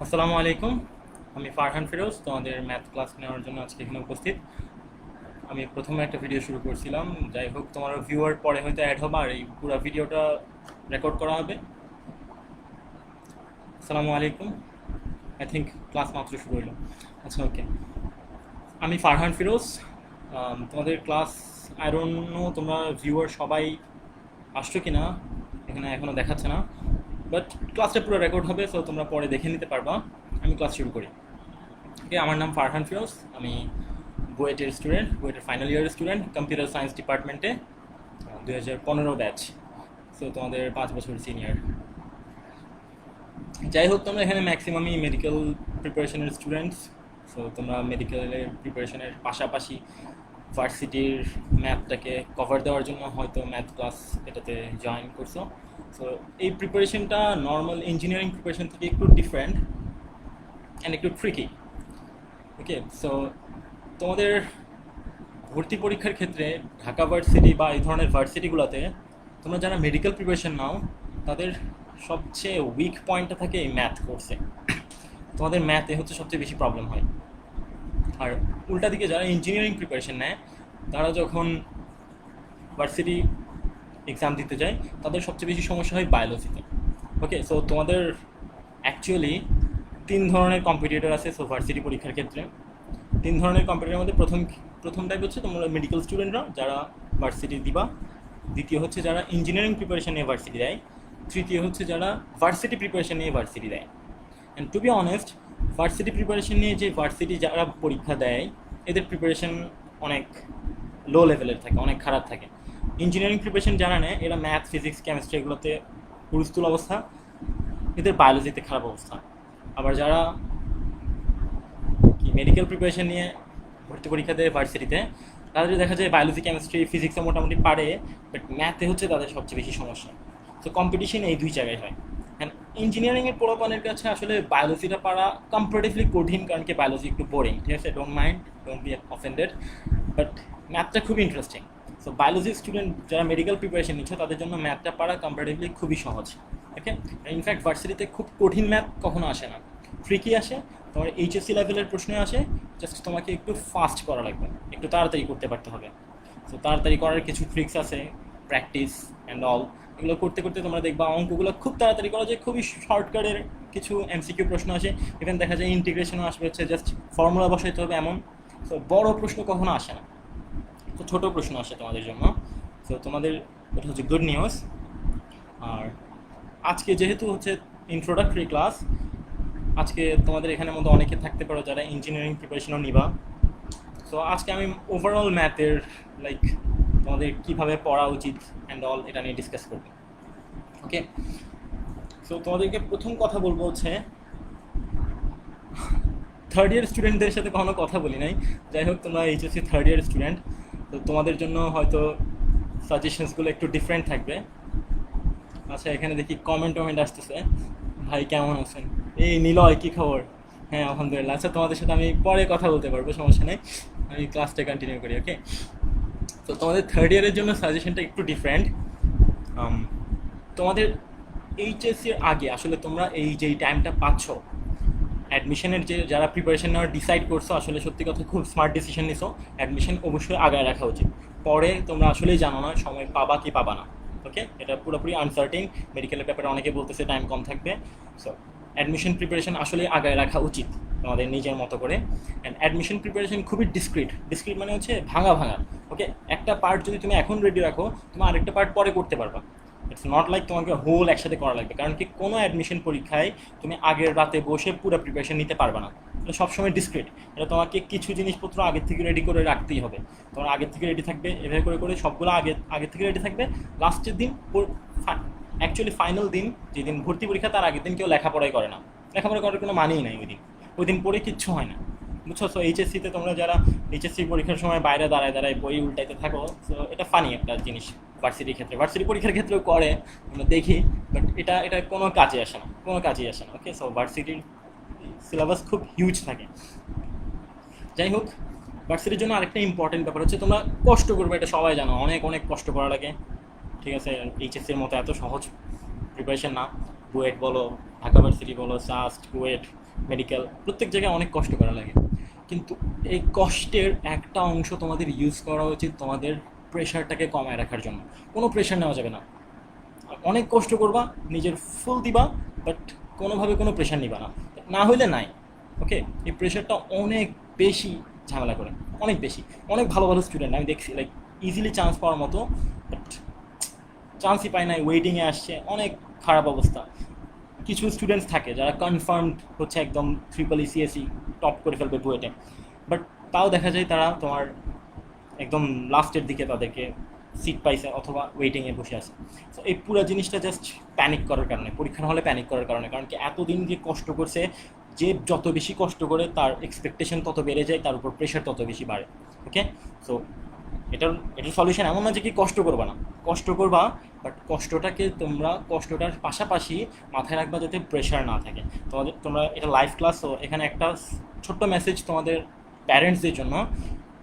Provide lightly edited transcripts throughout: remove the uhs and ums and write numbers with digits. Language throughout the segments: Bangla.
আসসালামু আলাইকুম। আমি ফারহান ফিরোজ, তোমাদের ম্যাথ ক্লাস নেওয়ার জন্য আজকে এখানে উপস্থিত। আমি প্রথমে একটা ভিডিও শুরু করছিলাম, যাই হোক তোমার ভিউয়ার পরে হয়তো অ্যাড হবে আর এই পুরো ভিডিওটা রেকর্ড করা হবে। আসসালামু আলাইকুম। আই থিঙ্ক ক্লাস মাত্র শুরু হলো। আচ্ছা, ওকে। আমি ফারহান ফিরোজ। তোমাদের ক্লাস আই ডোন্ট নো তোমরা ভিউয়ার সবাই আসছো কি না, এখানে এখনও দেখাচ্ছে না, বাট ক্লাসটা পুরো রেকর্ড হবে, সো তোমরা পরে দেখে নিতে পারবা। আমি ক্লাস শুরু করি। ওকে, আমার নাম ফারহান ফিরোজ। আমি বুয়েটের স্টুডেন্ট, বুয়েটের ফাইনাল ইয়ারের স্টুডেন্ট, কম্পিউটার সায়েন্স ডিপার্টমেন্টে, 2015 ব্যাচ। সো তোমাদের 5 বছর সিনিয়র। যাই হোক, তোমরা এখানে ম্যাক্সিমামই মেডিকেল প্রিপারেশনের স্টুডেন্টস। সো তোমরা মেডিকেলের প্রিপারেশনের পাশাপাশি ভার্সিটির ম্যাথটাকে কভার দেওয়ার জন্য হয়তো ম্যাথ ক্লাস এটাতে জয়েন করছো। সো এই প্রিপারেশনটা নর্মাল ইঞ্জিনিয়ারিং প্রিপারেশন থেকে একটু ডিফারেন্ট অ্যান্ড একটু ট্রিকি। ওকে, সো তোমাদের ভর্তি পরীক্ষার ক্ষেত্রে ঢাকা ভার্সিটি বা এই ধরনের ভার্সিটিগুলোতে তোমরা যারা মেডিকেল প্রিপারেশন নাও তাদের সবচেয়ে উইক পয়েন্টটা থাকে এই ম্যাথ কোর্সে। তোমাদের ম্যাথে হচ্ছে সবচেয়ে বেশি প্রবলেম হয়। আর উল্টা দিকে যারা ইঞ্জিনিয়ারিং প্রিপারেশন নেয় তারা যখন ভার্সিটি এক্সাম দিতে যায় তাদের সবচেয়ে বেশি সমস্যা হয় বায়োলজিতে। ওকে, সো তোমাদের অ্যাকচুয়ালি 3 ধরনের কম্পিটিটর আছে সো ভার্সিটি পরীক্ষার ক্ষেত্রে। 3 ধরনের কম্পিউটারের মধ্যে প্রথম প্রথম টাইপ হচ্ছে তোমরা মেডিকেল স্টুডেন্টরা যারা ভার্সিটি দিবা। দ্বিতীয় হচ্ছে যারা ইঞ্জিনিয়ারিং প্রিপারেশন নিয়ে ভার্সিটি দেয়। তৃতীয় হচ্ছে যারা ভার্সিটি প্রিপারেশন নিয়ে ভার্সিটি দেয়। And to be honest, varsity preparation নিয়ে যে ভার্সিটি যারা পরীক্ষা দেয় এদের প্রিপারেশন অনেক লো লেভেলের থাকে, অনেক খারাপ থাকে। ইঞ্জিনিয়ারিং প্রিপারেশন যারা নেয় এরা ম্যাথ, ফিজিক্স, কেমিস্ট্রি এগুলোতে হুলস্থুল অবস্থা, এদের বায়োলজিতে খারাপ অবস্থা। আবার যারা কি মেডিকেল প্রিপারেশন নিয়ে ভর্তি পরীক্ষা দেয় ভার্সিটিতে তাদের দেখা যায় বায়োলজি, কেমিস্ট্রি, ফিজিক্সে মোটামুটি পারে, বাট ম্যাথে হচ্ছে তাদের সবচেয়ে বেশি সমস্যা। তো কম্পিটিশন এই দুই জায়গায় হয়। অ্যান্ড ইঞ্জিনিয়ারিংয়ের পোলাপানের কাছে আসলে বায়োলজিটা পারা কম্পারেটিভলি কঠিন, কারণ কি বায়োলজি একটু বোরিং, ঠিক আছে, don't mind, don't be offended, but ম্যাথটা খুব ইন্টারেস্টিং। সো বায়োলজি স্টুডেন্ট যারা মেডিকেল প্রিপারেশন নিচ্ছে তাদের জন্য ম্যাথটা পারা কম্পারেটিভলি খুবই সহজ। ওকে, ইনফ্যাক্ট ভার্সিটিতে খুব কঠিন ম্যাথ কখনো আসে না, ট্রিকি আসে। তোমার এইচএসসি লেভেলের প্রশ্ন আসে, জাস্ট তোমাকে একটু ফাস্ট করা লাগবে, একটু তাড়াতাড়ি করতে পারতে হবে। তো তাড়াতাড়ি করার কিছু ট্রিক্স আছে, প্র্যাকটিস অ্যান্ড অল। এগুলো করতে করতে তোমরা দেখবা অঙ্কগুলো খুব তাড়াতাড়ি করা যায়, খুবই শর্টকাটের কিছু এমসিকিউ প্রশ্ন আসে। ইভেন দেখা যায় ইন্টিগ্রেশনও আসবে, হচ্ছে জাস্ট ফর্মুলা বসাইতে হবে এমন। তো বড় প্রশ্ন কখনো আসে না, তো ছোটো প্রশ্ন আসে তোমাদের জন্য। তো তোমাদের এটা হচ্ছে গুড নিউজ। আর আজকে যেহেতু হচ্ছে ইন্ট্রোডাক্টরি ক্লাস, আজকে তোমাদের এখানের মধ্যে অনেকে থাকতে পারো যারা ইঞ্জিনিয়ারিং প্রিপারেশনও নিবা। সো আজকে আমি ওভারঅল ম্যাথের লাইক তোমাদের কীভাবে পড়া উচিত অ্যান্ড অল এটা নিয়ে ডিসকাস করব। ওকে, সো তোমাদেরকে প্রথম কথা বলবো হচ্ছে, থার্ড ইয়ার স্টুডেন্টদের সাথে কখনো কথা বলি নাই, যাই হোক তোমরা এইচএসসি থার্ড ইয়ার স্টুডেন্ট, তো তোমাদের জন্য হয়তো সাজেশনসগুলো একটু ডিফারেন্ট থাকবে। আচ্ছা, এখানে দেখি কমেন্ট আসতেছে, ভাই কেমন আছেন, এই নিলয় কী খবর? হ্যাঁ আলহামদুলিল্লাহ। আচ্ছা, তোমাদের সাথে আমি পরে কথা বলতে পারবো, সমস্যা নেই, আমি ক্লাসটা কন্টিনিউ করি। ওকে, তো তোমাদের থার্ড ইয়ারের জন্য সাজেশনটা একটু ডিফারেন্ট। তোমাদের এইচএসসির আগে আসলে তোমরা এই যেই টাইমটা পাচ্ছ অ্যাডমিশনের, যে যারা প্রিপারেশন নেওয়ার ডিসাইড করছো, আসলে সত্যি কথা খুব স্মার্ট ডিসিশন নিছো। অ্যাডমিশন অবশ্যই আগায় রাখা উচিত। পরে তোমরা আসলেই জানো না সময় পাবা কি পাবা না। ওকে, এটা পুরোপুরি আনসার্টিন। মেডিকেলের ব্যাপারে অনেকে বলতেছে টাইম কম থাকবে। সো অ্যাডমিশন প্রিপারেশন আসলেই আগায় রাখা উচিত তোমাদের নিজের মতো করে। অ্যান্ড অ্যাডমিশন প্রিপারেশন খুবই ডিসক্রিট, ডিসক্রিট মানে হচ্ছে ভাঙা ভাঙা। ওকে, একটা পার্ট যদি তুমি এখন রেডি রাখো, তুমি আরেকটা পার্ট পরে করতে পারবা। ইটস নট লাইক তোমাকে হোল একসাথে করা লাগবে, কারণ কি কোনো অ্যাডমিশন পরীক্ষায় তুমি আগের রাতে বসে পুরো প্রিপারেশন নিতে পারবে না। এটা সবসময় ডিসক্রিট। এটা তোমাকে কিছু জিনিসপত্র আগের থেকে রেডি করে রাখতেই হবে। তোমার আগের থেকে রেডি থাকবে, এভাবে করে করে সবগুলো আগের থেকে রেডি থাকবে। লাস্টের দিন, অ্যাকচুয়ালি ফাইনাল দিন যেদিন ভর্তি পরীক্ষা, তার আগের দিন কেউ লেখাপড়াই করে না। লেখাপড়া করার কোনো মানেই নাই ওই দিন পড়ে কিচ্ছু হয় না, বুঝছো? সো এইচএসসিতে তোমরা যারা এইচএসসি পরীক্ষার সময় বাইরে দাঁড়ায় দাঁড়ায় বই উল্টাইতে থাকো, সো এটা ফানি একটা জিনিস। ভার্সিটির ক্ষেত্রে, ভার্সিটি পরীক্ষার ক্ষেত্রেও করে, আমরা দেখি, বাট এটা এটা কোনো কাজে আসে না, কোনো কাজেই আসে না। ওকে, সো ভার্সিটির সিলেবাস খুব হিউজ থাকে। যাই হোক, ভার্সিটির জন্য আরেকটা ইম্পর্টেন্ট ব্যাপার হচ্ছে তোমরা কষ্ট করবে, এটা সবাই জানো, অনেক অনেক কষ্ট করা লাগে। ঠিক আছে, এইচএসসির মতো এত সহজ প্রিপারেশন না। বুয়েট বলো, ঢাকা ভার্সিটি বলো, সাস্ট, কুয়েট, মেডিকেল, প্রত্যেক জায়গায় অনেক কষ্ট করা লাগে। কিন্তু এই কষ্টের একটা অংশ তোমাদের ইউজ করা উচিত তোমাদের প্রেশারটাকে কমায় রাখার জন্য। কোনো প্রেশার নেওয়া যাবে না। অনেক কষ্ট করবা, নিজের ফুল দিবা, বাট কোনোভাবে কোনো প্রেশার নিবা না, না হইলে নাই। ওকে, এই প্রেশারটা অনেক বেশি ঝামেলা করে, অনেক বেশি। অনেক ভালো ভালো স্টুডেন্ট আমি দেখছি লাইক ইজিলি চান্স পাওয়ার মতো, বাট চান্সই পায় নাই, ওয়েটিংয়ে আসছে, অনেক খারাপ অবস্থা। কিছু স্টুডেন্টস থাকে যারা কনফার্মড হচ্ছে একদম ট্রিপল সিএসি টপ করে ফেলবে বুয়েটে, বাট তাও দেখা যায় তারা তোমার একদম লাস্টের দিকে তাদেরকে সিট পাইছে অথবা ওয়েটিংয়ে বসে আছে। সো এই পুরো জিনিসটা জাস্ট প্যানিক করার কারণে, পরীক্ষার হলে প্যানিক করার কারণে। কারণ কি এতদিন যে কষ্ট করছে, যে যত বেশি কষ্ট করে তার এক্সপেকটেশন তত বেড়ে যায়, তার উপর প্রেশার তত বেশি বাড়ে। ওকে, সো এটার এটার সলিউশন এমন না যে কি কষ্ট করবা না, কষ্ট করবা, বাট কষ্টটাকে তোমরা কষ্টটার পাশাপাশি মাথায় রাখবা যাতে প্রেশার না থাকে তোমাদের। তোমরা এটা লাইভ ক্লাস, তো এখানে একটা ছোট্ট মেসেজ তোমাদের প্যারেন্টসদের জন্য,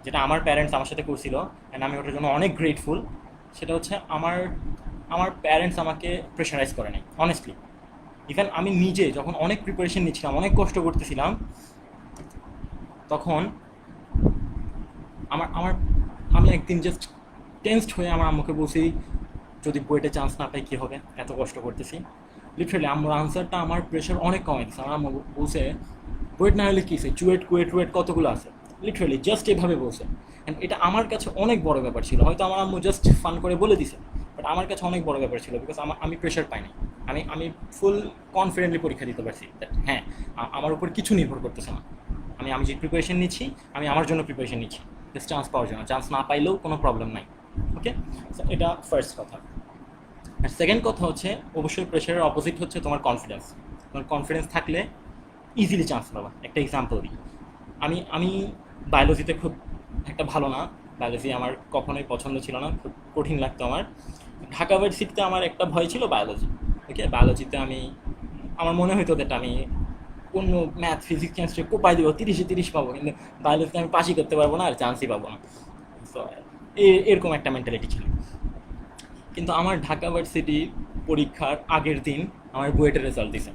যেটা আমার প্যারেন্টস আমার সাথে করছিল অ্যান্ড আমি ওটার জন্য অনেক গ্রেটফুল। সেটা হচ্ছে আমার আমার প্যারেন্টস আমাকে প্রেশারাইজ করে নাই অনেস্টলি। ইভেন আমি নিজে যখন অনেক প্রিপারেশন নিচ্ছিলাম, অনেক কষ্ট করতেছিলাম, তখন আমার আমার আমি একদিন জাস্ট টেন্সড হয়ে আমার আম্মুকে বলছি, যদি বইটা চান্স না পাই কী হবে, এত কষ্ট করতেছি। লিটারালি আম্মুর আনসারটা আমার প্রেশার অনেক কমে দিচ্ছে। আমার আম্মু বলছে, বুয়েট না হলে কী সে চুয়েট কুয়েট রুয়েট কতগুলো আছে, লিটারালি জাস্ট এভাবে বলছে। অ্যান্ড এটা আমার কাছে অনেক বড় ব্যাপার ছিল। হয়তো আমার আম্মু জাস্ট ফান করে বলে দিছে, বাট আমার কাছে অনেক বড় ব্যাপার ছিল, বিকজ আমি প্রেশার পাই নাই। আমি ফুল কনফিডেন্টলি পরীক্ষা দিতে পারছি দ্যাট হ্যাঁ, আমার উপর কিছু নির্ভর করতেছে না। আমি আমি যে প্রিপারেশন নিচ্ছি, আমি আমার জন্য প্রিপারেশন নিচ্ছি জাস্ট চান্স পাওয়ার জন্য। চান্স না পাইলেও কোনো প্রবলেম নাই। ওকে, এটা ফার্স্ট কথা। আর সেকেন্ড কথা হচ্ছে, অবশ্যই প্রেশারের অপোজিট হচ্ছে তোমার কনফিডেন্স। তোমার কনফিডেন্স থাকলে ইজিলি চান্স পাবা। একটা এক্সাম্পল দিই, আমি আমি বায়োলজিতে খুব একটা ভালো না, বায়োলজি আমার কখনোই পছন্দ ছিল না, খুব কঠিন লাগতো আমার। ঢাকা ভার্সিটিতে আমার একটা ভয় ছিল বায়োলজি। ওকে, বায়োলজিতে আমার মনে হইতো যে আমি অন্য ম্যাথ ফিজিক্স কেমিস্ট্রি কোপাই দিব, 30-30 পাবো, কিন্তু বায়োলজিতে আমি পাসই করতে পারবো না, আর চান্সই পাবো না। সো এরকম একটা মেন্টালিটি ছিল। কিন্তু আমার ঢাকা ভার্সিটি পরীক্ষার আগের দিন আমার বুয়েটের রেজাল্ট দিছে।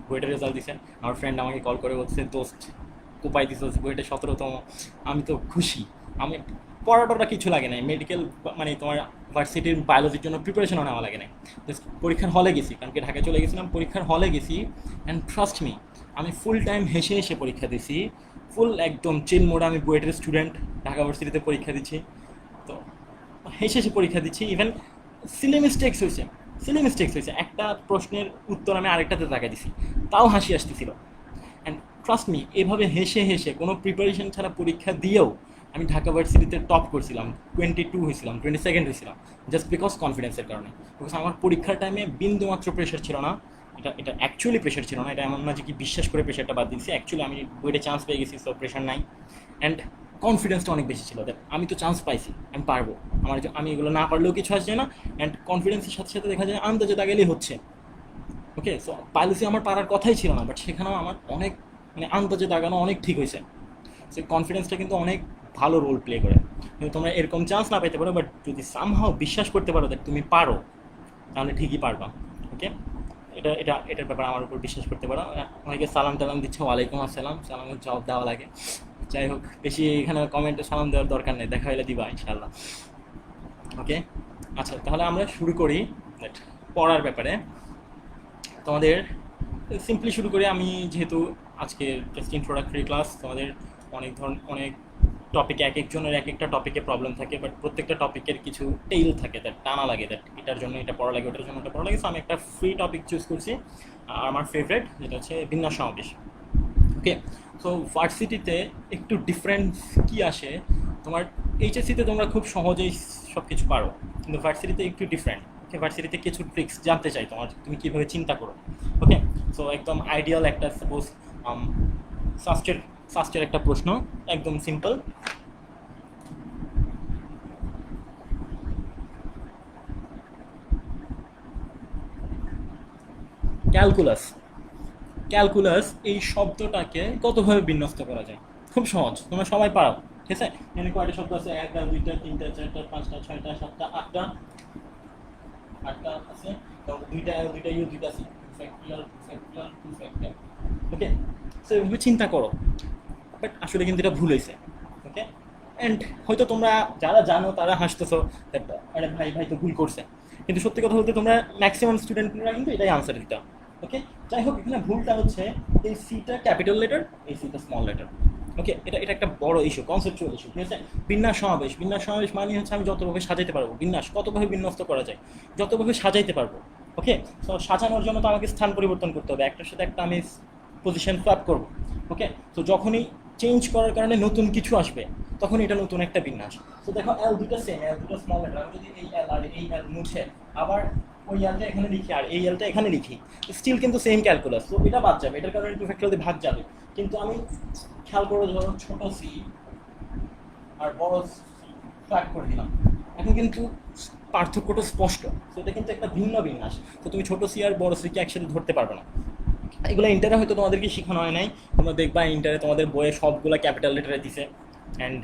বুয়েটের রেজাল্ট দিছে, আমার ফ্রেন্ড আমাকে কল করে বলছে, দোস্ত কোপাই দিস বুয়েটে 17তম। আমি তো খুশি। আমি পড়াটা কিছু লাগে নাই, মেডিকেল মানে তোমার ভার্সিটির বায়োলজির জন্য প্রিপারেশনও নেওয়া লাগে নাই। জাস্ট পরীক্ষার হলে গেছি, কারণ কি ঢাকায় চলে গেছিলাম, পরীক্ষার হলে গেছি, অ্যান্ড ট্রাস্ট মি, আমি ফুল টাইম হেসে হেসে পরীক্ষা দিছি। ফুল একদম চিল মোডে আমি বুয়েটের স্টুডেন্ট ঢাকা ভার্সিটিতে পরীক্ষা দিচ্ছি। তো হেসে হেসে পরীক্ষা দিচ্ছি। ইভেন সিলি মিস্টেক্স হয়েছে, একটা প্রশ্নের উত্তর আমি আরেকটাতে তাকাই দিছি, তাও হাসি আসতেছিল। অ্যান্ড ট্রাস্ট মি, এভাবে হেসে হেসে কোনো প্রিপারেশন ছাড়া পরীক্ষা দিয়েও আমি ঢাকা ভার্সিটিতে টপ করছিলাম, 22 হয়েছিলাম, 22nd হয়েছিলাম, জাস্ট বিকজ কনফিডেন্সের কারণে। বিকজ আমার পরীক্ষার টাইমে বিন্দুমাত্র প্রেশার ছিল না। এটা অ্যাকচুয়ালি প্রেশার ছিল না, এটা এমন না যে কি বিশ্বাস করে প্রেশারটা বাদ দিচ্ছি, অ্যাকচুয়ালি আমি বইটা চান্স পেয়ে গেছি, সো প্রেশার নাই। অ্যান্ড কনফিডেন্সটা অনেক বেশি ছিল, দ্যাট আমি তো চান্স পাইছি, আমি পারবো, আমি এগুলো না পারলেও কিছু আসছে না। অ্যান্ড কনফিডেন্সের সাথে সাথে দেখা যায় আন্দাজে দাগেলেই হচ্ছে। ওকে, সো বায়োলজি আমার পারার কথাই ছিল না, বাট সেখানেও আমার অনেক মানে আন্দাজে দাগানো অনেক ঠিক হয়েছে। সেই কনফিডেন্সটা কিন্তু অনেক ভালো রোল প্লে করে। কিন্তু তোমরা এরকম চান্স না পেতে পারো, বাট যদি সামহাও বিশ্বাস করতে পারো দ্যাট তুমি পারো, তাহলে ঠিকই পারবা। ওকে, এটার ব্যাপারে আমার উপর বিশ্বাস করতে পারো। অনেকে সালাম টালাম দিচ্ছে, ওয়ালাইকুম আসসালাম, সালামের জবাব দেওয়া লাগে। যাই হোক, বেশি এখানে কমেন্টে সালাম দেওয়ার দরকার নেই, দেখা হলে দিবা ইনশাল্লাহ। ওকে, আচ্ছা, তাহলে আমরা শুরু করি পড়ার ব্যাপারে। তোমাদের সিম্পলি শুরু করি। আমি যেহেতু আজকে জাস্ট ইন্ট্রোডাক্টরি ক্লাস, তোমাদের অনেক টপিকে এক একজনের এক একটা টপিকে প্রবলেম থাকে, বাট প্রত্যেকটা টপিকের কিছু টেইল থাকে, দ্যাট টানা লাগে, দ্যাট এটার জন্য এটা পড়া লাগে, ওটার জন্য এটা পড়া লাগে। সো আমি একটা ফ্রি টপিক চুজ করছি, আর আমার ফেভারিট, যেটা হচ্ছে বিন্যাস সমাবেশ। ওকে, সো ভার্সিটিতে একটু ডিফারেন্স কি আসে, তোমার এইচএসসিতে তোমরা খুব সহজেই সব কিছু পারো, কিন্তু ভার্সিটিতে একটু ডিফারেন্ট। ওকে, ভার্সিটিতে কিছু ট্রিক্স জানতে চাই তুমি কীভাবে চিন্তা করো। ওকে, সো একদম আইডিয়াল একটা সাপোজ ফার্স্টের একটা প্রশ্ন, একদম সিম্পল। ক্যালকুলাস এই শব্দটাকে কতভাবে বিন্যস্ত করা যায়? খুব সহজ, তোমরা সবাই পারো। ঠিক আছে, এখানে কয়টা শব্দ আছে? 1টা 2টা 3টা 4টা 5টা 6টা 7টা 8টা আছে। তো 2টা ইউ 2টা সি, ফ্যাক্টরিয়াল টু ফ্যাক্টরিয়াল। ওকে, তো এভাবে চিন্তা করো, বাট আসলে কিন্তু এটা ভুল হয়েছে। ওকে, অ্যান্ড হয়তো তোমরা যারা জানো তারা হাসতেছো, আরে ভাই ভাই তো ভুল করছে, কিন্তু সত্যি কথা বলতে তোমরা ম্যাক্সিমাম স্টুডেন্টরা কিন্তু এটাই আনসার দিতে। ওকে, যাই হোক, এখানে ভুলটা হচ্ছে এই সিটা ক্যাপিটাল লেটার, এই সিটা স্মল লেটার। ওকে, এটা এটা একটা বড় ইস্যু, কনসেপচুয়াল ইস্যু, ঠিক আছে। বিন্যাস সমাবেশ, বিন্যাস সমাবেশ মানে হচ্ছে আমি যতভাবে সাজাইতে পারবো, বিন্যাস কতভাবে বিন্যস্ত করা যায়, যতভাবে সাজাইতে পারবো। ওকে, তো সাজানোর জন্য তো আমাকে স্থান পরিবর্তন করতে হবে, একটার সাথে একটা আমি পজিশন সোয়াপ করবো। ওকে, তো যখনই চেঞ্জ করার কারণে নতুন কিছু আসবে, তখন এটা নতুন একটা বিন্যাস। তো দেখো এল দুটো সেম, এল দুটো স্মল লেটার, আমি যদি এই এল আর এই এল মুছে আবার ওই এলটা এখানে লিখি আর এই এলটা এখানে লিখি, স্টিল কিন্তু সেম ক্যালকুলাস, তো এটা বাদ যাবে, এটার কারণে টু ফ্যাক্টরিয়াল দিয়ে ভাগ যাবে। কিন্তু আমি খেয়াল করে ধরো ছোট সি আর বড় ফ্ল্যাট করে দিলাম, এখন কিন্তু পার্থক্যটা স্পষ্ট, তো এটা কিন্তু একটা ভিন্ন বিন্যাস। তো তুমি ছোট সি আর বড় সিকে একসাথে ধরতে পারবে না। এগুলো ইন্টারে হয়তো তোমাদেরকে শেখানো হয় নাই, তোমরা দেখবা ইন্টারে তোমাদের বইয়ে সবগুলো ক্যাপিটাল লেটারে দিছে, অ্যান্ড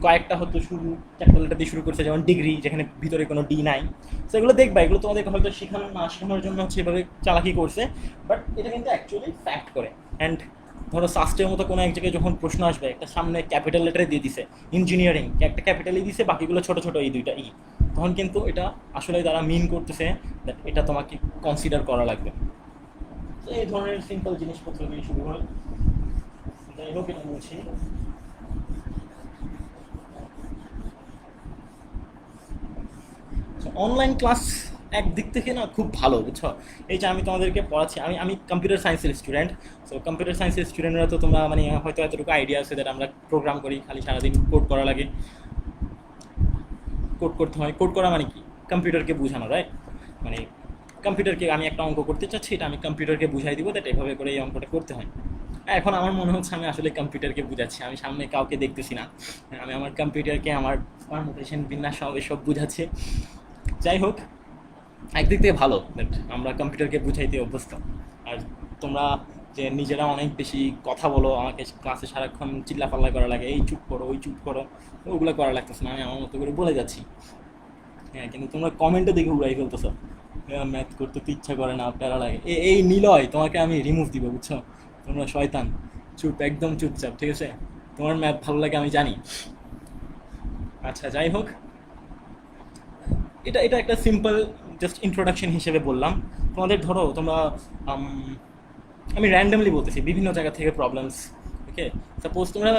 কয়েকটা হয়তো শুরু ক্যাপিটাল লেটার দিয়ে শুরু করছে, যেমন ডিগ্রি, যেখানে ভিতরে কোনো ডি নাই। তো এগুলো দেখবা, এগুলো তোমাদেরকে হয়তো শেখানো না শেখানোর জন্য হচ্ছে এভাবে চালাকি করছে, বাট এটা কিন্তু অ্যাকচুয়ালি ফ্যাক্ট করে। অ্যান্ড ধরো সাস্টের মতো কোনো এক জায়গায় যখন প্রশ্ন আসবে, একটা সামনে ক্যাপিটাল লেটারে দিয়ে দিছে ইঞ্জিনিয়ারিং, একটা ক্যাপিটালই দিছে, বাকিগুলো ছোটো ছোটো এই দুইটা তখন কিন্তু এটা আসলে তারা মিন করতেছে দ্যাট এটা তোমাকে কনসিডার করা লাগবে। তো এই ধরনের সিম্পল জিনিসপত্র দিয়ে শুরু হয়। যাই হোক, এটা বলছি অনলাইন ক্লাস একদিক থেকে না খুব ভালো, বুঝছো। এই যে আমি তোমাদেরকে পড়াচ্ছি, আমি আমি কম্পিউটার সায়েন্সের স্টুডেন্ট। সো কম্পিউটার সায়েন্সের স্টুডেন্টরা তো তোমরা মানে হয়তো এতটুকু আইডিয়া আছে যেটা আমরা প্রোগ্রাম করি, খালি সারাদিন কোড করা লাগে, কোড করতে হয়। কোড করা মানে কি, কম্পিউটারকে বোঝানো, রাইট? মানে কম্পিউটারকে আমি একটা অঙ্ক করতে চাচ্ছি, এটা আমি কম্পিউটারকে বুঝাই দিব দ্যাট এভাবে করে এই অঙ্কটা করতে হয়। এখন আমার মনে হচ্ছে আমি আসলে কম্পিউটারকে বুঝাচ্ছি, আমি সামনে কাউকে দেখতেছি না, আমি আমার কম্পিউটারকে আমার পারমুটেশন বিন্যাস সব এসব বুঝাচ্ছি। যাই হোক, একদিক থেকে ভালো দ্যাট আমরা কম্পিউটারকে বুঝাইতে অভ্যস্ত। আর তোমরা যে নিজেরা অনেক বেশি কথা বলো, আমাকে ক্লাসে সারাক্ষণ চিল্লাপাল্লা করা লাগে, এই চুপ করো ওই চুপ করো, ওগুলো করা লাগতেছে না, আমি আমার মতো করে বলে যাচ্ছি। হ্যাঁ, কিন্তু তোমরা কমেন্টে দেখে উড়াই ফেলতেছো, ম্যাথ করতে তো ইচ্ছা করে না, প্যারা লাগে, এই নিলয় তোমাকে আমি রিমুভ দিব, বুঝছো। তোমরা শয়তান, চুপ, একদম চুপচাপ, ঠিক আছে। তোমার ম্যাথ ভালো লাগে আমি জানি। আচ্ছা, যাই হোক, এটা এটা একটা সিম্পল জাস্ট ইন্ট্রোডাকশন হিসেবে বললাম তোমাদের। ধরো তোমরা আমি র্যান্ডামলি বলতেছি বিভিন্ন জায়গা থেকে প্রবলেমস। ওকে, সাপোজ তোমরা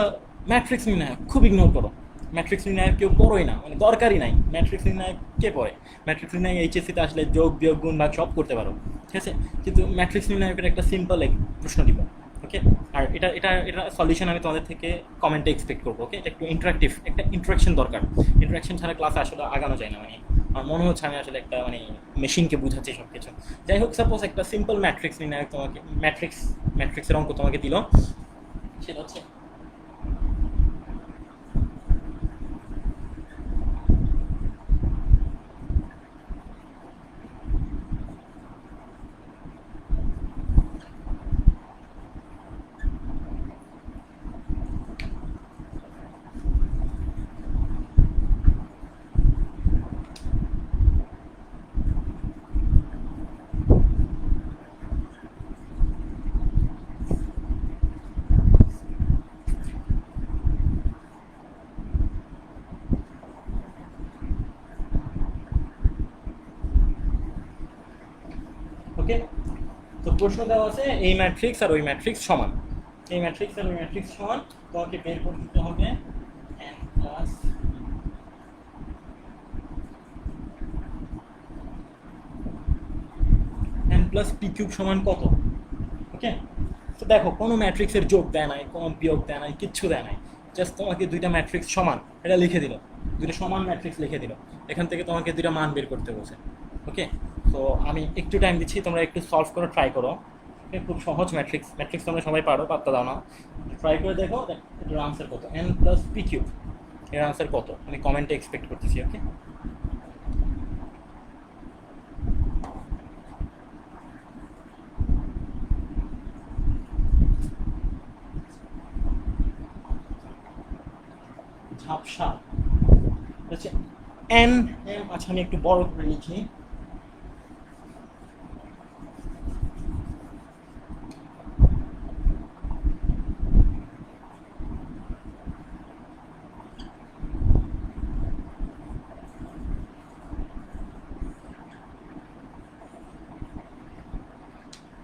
ম্যাট্রিক্স নির্ণায়ক খুব ইগনোর করো, ম্যাট্রিক্স নির্ণায়ক কেউ পড়োই না, মানে দরকারই নাই। ম্যাট্রিক্স নির্ণায়ক কে পড়ে? ম্যাট্রিক্স নির্ণায়ক এইচএসসিতে আসলে যোগ বিয়োগ গুণ ভাগ সব করতে পারো, ঠিক আছে। কিন্তু ম্যাট্রিক্স নির্ণায়কের একটা সিম্পল এক প্রশ্ন দিব। ওকে, আর এটা এটা এটা সলিউশন আমি তোমাদের থেকে কমেন্টে এক্সপেক্ট করবো। ওকে, এটা একটু ইন্টারাক্টিভ, একটা ইন্টারাকশন দরকার। ইন্টারাকশন ছাড়া ক্লাসে আসলে আগানো যায় না, মানে আমার মনে হচ্ছে আমি আসলে একটা মানে মেশিনকে বুঝাচ্ছি সব কিছু। যাই হোক, সাপোজ একটা সিম্পল ম্যাট্রিক্স নির্ণায়ক তোমাকে, ম্যাট্রিক্সের অঙ্ক তোমাকে দিল, সেটা হচ্ছে ওকে। তো প্রশ্ন দেওয়া আছে এই ম্যাট্রিক্স আর ওই ম্যাট্রিক্স সমান, এই ম্যাট্রিক্স আর ওই ম্যাট্রিক্স সমান, তোমাকে বের করে দিতে হবে n প্লাস পি কিউব সমান কত। ওকে, তো দেখো কোনো ম্যাট্রিক্সের যোগ দেয় নাই, কোনো বিয়োগ দেয় নাই, কিচ্ছু দেয় নাই, জাস্ট তোমাকে দুইটা ম্যাট্রিক্স সমান এটা লিখে দিল, দুইটা সমান ম্যাট্রিক্স লিখে দিল, এখান থেকে তোমাকে দুইটা মান বের করতে বলছে। ওকে, তো আমি একটু টাইম দিচ্ছি, তোমরা একটু সলভ করে ট্রাই করো। খুব সহজ ম্যাট্রিক্স, ম্যাট্রিক্স তোমরা সবাই পারো, পাত্তা দাও না। ট্রাই করে দেখো এটার আনসার কত, n প্লাস পি কিউব, এর আনসার কত আমি কমেন্টে এক্সপেক্ট করতেছি। ওকে, ঝাপসা হচ্ছে n m। আচ্ছা, আমি একটু বড় করে লিখি,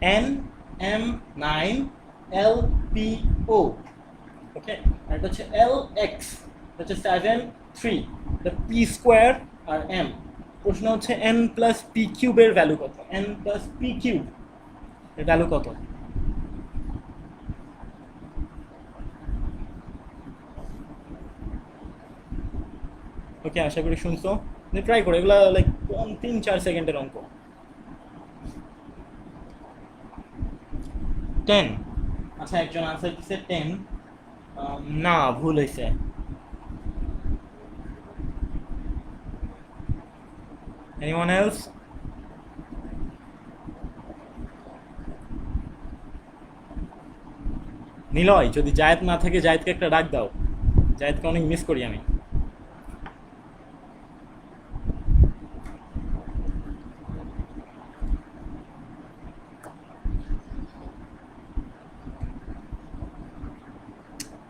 NM9LPO, ওকে, আর এটা হচ্ছে LX, এটা হচ্ছে 7 3, এটা P স্কোয়ার আর M। প্রশ্ন হচ্ছে N প্লাস P কিউবের ভ্যালু কত, N প্লাস P কিউব এর ভ্যালু কত? ওকে, আশা করি শুনছো, ট্রাই করো, এগুলা লাইক 3-4 সেকেন্ডের অঙ্ক। 10, আচ্ছা একজন আনসার দিচ্ছে 10, না ভুল হয়েছে। Anyone else? নিলয়, যদি জায়েদ না থাকে জায়েদকে একটা ডাক দাও, জায়েদকে অনেক মিস করি আমি।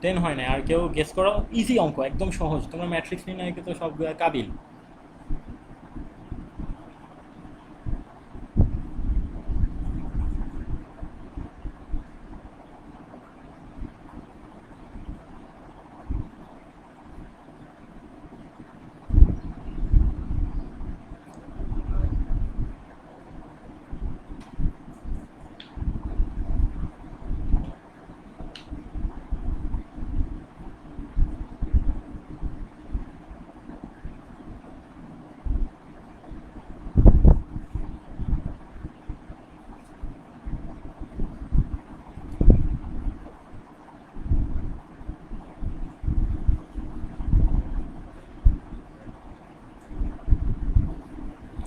টেন হয় না, আর কেউ গেস করো, ইজি অঙ্ক, একদম সহজ, তোমরা ম্যাট্রিক্স নির্ণয়কে তো সব কাবিল।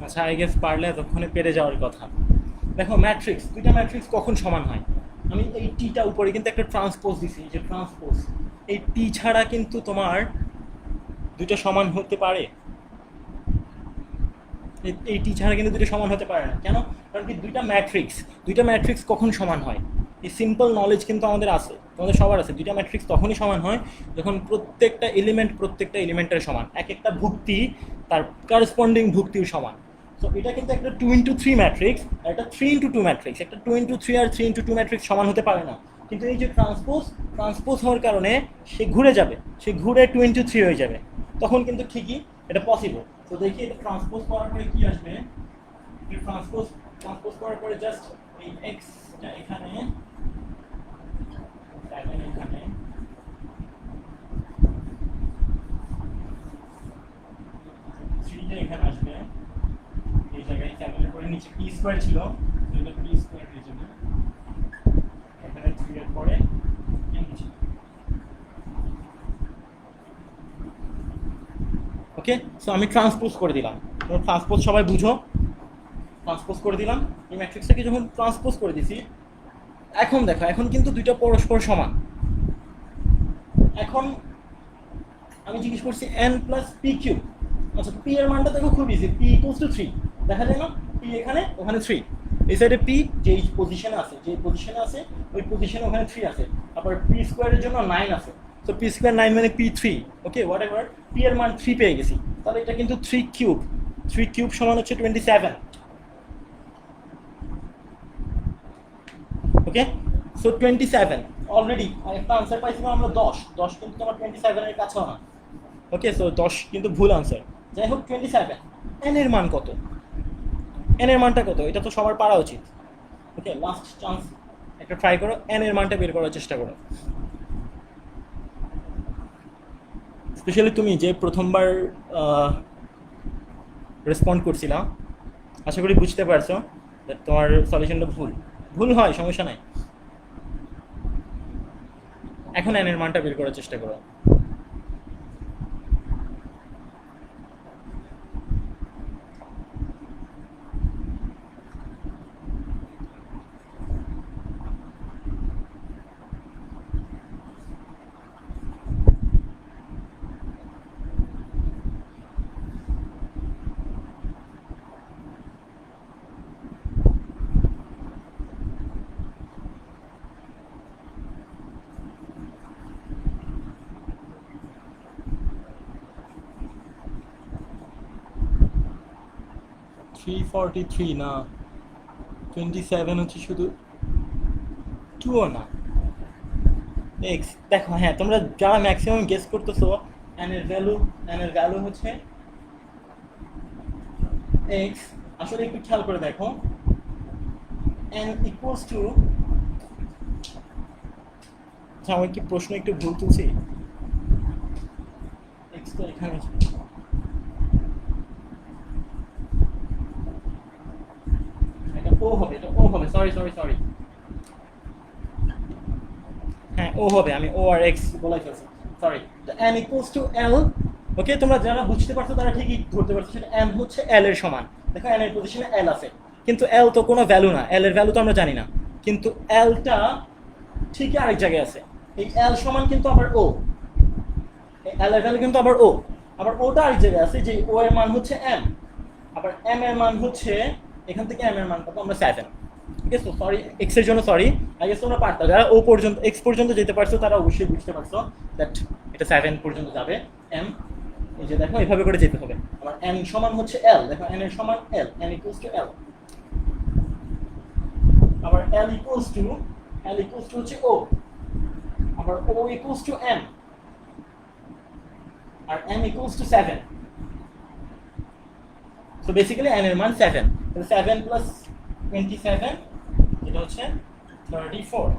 আচ্ছা, আই গেস পারলে এতক্ষণে পেরে যাওয়ার কথা। দেখো ম্যাট্রিক্স, দুইটা ম্যাট্রিক্স কখন সমান হয়? আমি এই টিটা উপরে কিন্তু একটা ট্রান্সপোজ দিছি, যে ট্রান্সপোজ, এই টি ছাড়া কিন্তু তোমার দুইটা সমান হতে পারে? এই টি ছাড়া কিন্তু দুটো সমান হতে পারে না, কেন? কারণ কি দুইটা ম্যাট্রিক্স কখন সমান হয়? এই সিম্পল নলেজ কিন্তু আমাদের আছে, তোমাদের সবার আছে। দুইটা ম্যাট্রিক্স তখনই সমান হয় যখন প্রত্যেকটা এলিমেন্টের সমান, এক একটা ভুক্তি তার করসপন্ডিং ভুক্তির সমান। তো এটা কিন্তু একটা 2x3 ম্যাট্রিক্স আর একটা 3x2 ম্যাট্রিক্স, একটা 2x3 আর 3x2 ম্যাট্রিক্স সমান হতে পারে না। কিন্তু এই যে ট্রান্সপোজ হওয়ার কারণে সে ঘুরে যাবে, সে ঘুরে 2x3 হয়ে যাবে, তখন কিন্তু ঠিকই এটা পসিবল। তো দেখি এটা ট্রান্সপোজ করার পরে কি আসবে। ট্রান্সপোজ করার পরে জাস্ট এই এক্সটা এখানে, 7 এখানে, 3টা এখানে আসবে, এই জায়গায় 7 এর পরে নিচে পি স্কয়ার ছিল, এটা পি স্কয়ার হয়ে যাবে, এখানে 3 এর পরে n ছিল। ওকে, সো আমি ট্রান্সপোজ করে দিলাম, তোমরা ট্রান্সপোজ সবাই বুঝো, ট্রান্সপোজ করে দিলাম। এই ম্যাট্রিক্সটাকে যখন ট্রান্সপোজ করে দিছি, এখন দেখো, এখন কিন্তু দুইটা পরস্পর সমান। এখন আমি জিজ্ঞেস করছি n প্লাস পি কিউব, আচ্ছা পি এর মানটা দেখো খুব ইজি, পি ইকুয়ালস টু 3, দেখা যায় না? পি এখানে, ওখানে 3, এই সাইডে পি যেই পজিশনে আছে, ওই পজিশনে ওখানে 3 আছে, তারপর পি স্কোয়ারের জন্য 9 আছে, তো পি স্কোয়ার 9 মানে P 3, okay what ever, P এর মান 3 পেয়ে গেছি, তাহলে এটা কিন্তু 3 কিউব সমান হচ্ছে 27, ওকে। সো 27 অলরেডি একটা আনসার পাইছিলাম আমরা 10 কিন্তু তোমার 27 এর কাছেও না, ওকে। সো 10 কিন্তু ভুল আনসার। যাই হোক 27, এন এর মান কত? এন এর মানটা কত? এটা তো সবার পারা উচিত, ওকে। লাস্ট চান্স, একটা ট্রাই করো, এন এর মানটা বের করার চেষ্টা করো। স্পেশালি তুমি যে প্রথমবার রেসপন্ড করছিলা, আশা করি বুঝতে পারছো তোমার সলিউশনটা ভুল হয়, সমস্যা নাই। এখন এন এর মানটা বের করার চেষ্টা করো। থ্রি 43 না, 27 হচ্ছে শুধু টুও না, এক্স। দেখো হ্যাঁ, তোমরা যারা ম্যাক্সিমাম গেস করতেছো এন এর ভ্যালু হচ্ছে এক্স, আসলে একটু খেয়াল করে দেখো, এন ইকুয়ালস টু, আচ্ছা আমি কি প্রশ্ন একটু ভুল তুলছি, এক্স তো এখানে, এটা ও হবে, এটা ও হবে, সরি সরি সরি, হ্যাঁ ও হবে, আমি ও আর এক্স বলাই ফেলছি, সরি। এন ইকুয়ালস টু এল, ওকে তোমরা যারা বুঝতে পারছো তারা ঠিকই ধরতে পারছো, সেটা এম হচ্ছে এল এর সমান। দেখো এন এর পজিশনে এল আছে, কিন্তু এল তো কোনো ভ্যালু না, এল এর ভ্যালু তো আমরা জানি না, কিন্তু এলটা ঠিকই আরেক জায়গায় আছে। এই এল সমান কিন্তু আবার ও, এই এল এর ভ্যালু কিন্তু আবার ও, আবার ওটা আরেক জায়গায় আছে, যে ও এর মান হচ্ছে এম, আবার এম এর মান হচ্ছে, এখান থেকে এম এর মান পাবো আমরা 7। ঠিক আছে, সরি এক্স এর জন্য সরি, আই গেস তোমরা পারতো, যারা ও পর্যন্ত এক্স পর্যন্ত যেতে পারছো তারা অবশ্যই বুঝতে পারছো দ্যাট এটা 7 পর্যন্ত যাবে এম। এই যে দেখো এভাবে করে যেতে হবে। আবার এন সমান হচ্ছে এল, দেখো এন এর সমান L, N equals to L. আবার এল ইকুয়ালস টু হচ্ছে ও, আবার ও ইকুয়ালস টু এম, আর M equals to 7। So basically N এর মান 7, তাহলে 7 প্লাস 27 এটা হচ্ছে 34।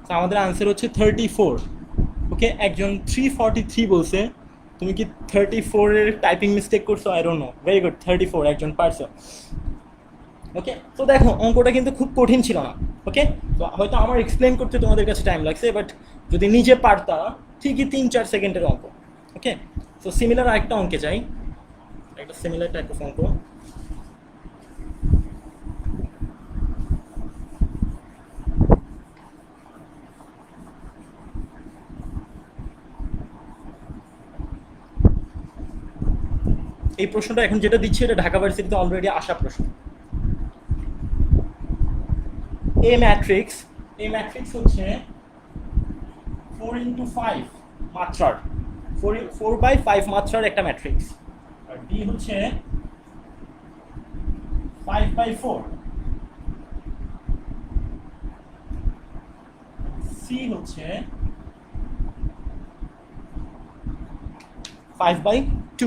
তো আমাদের আনসার হচ্ছে 34। ওকে, একজন 343 বলছে, তুমি কি 34 এর টাইপিং মিস্টেক করছো? I don't know, very good, 34 একজন পারছো। ওকে, তো দেখো অঙ্কটা কিন্তু খুব কঠিন ছিল না। ওকে, তো হয়তো আমার এক্সপ্লেন করতে তোমাদের কাছে টাইম লাগছে, বাট যদি নিজে পারতা ঠিকই 3-4 সেকেন্ডের অঙ্ক। ওকে, তো সিমিলার আরেকটা অঙ্কে যাই, একটা সিমিলার টাইপ অফ অঙ্ক। এই প্রশ্নটা এখন যেটা দিচ্ছি এটা ঢাকা ভার্সিটিতে অলরেডি আসা প্রশ্ন। এ ম্যাট্রিক্স হচ্ছে 4x5 মাত্রার, 4x5 মাত্রার একটা ম্যাট্রিক্স, আর বি হচ্ছে 5x4, সি হচ্ছে 5x2।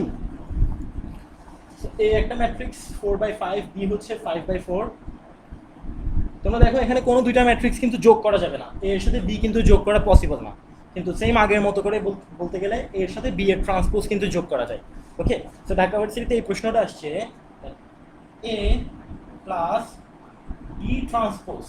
এ একটা ম্যাট্রিক্স 4x5, বি হচ্ছে 5x4। তোমরা দেখো এখানে কোনো দুইটা ম্যাট্রিক্স কিন্তু যোগ করা যাবে না, এর সাথে বি কিন্তু যোগ করা পসিবল না, কিন্তু সেম আগের মতো করে বলতে গেলে এর সাথে বি এর ট্রান্সপোজ কিন্তু যোগ করা যায়। ওকে, তো ঢাকা ভার্সিটিতে এই প্রশ্নটা আসছে, এ প্লাস বি ট্রান্সপোজ,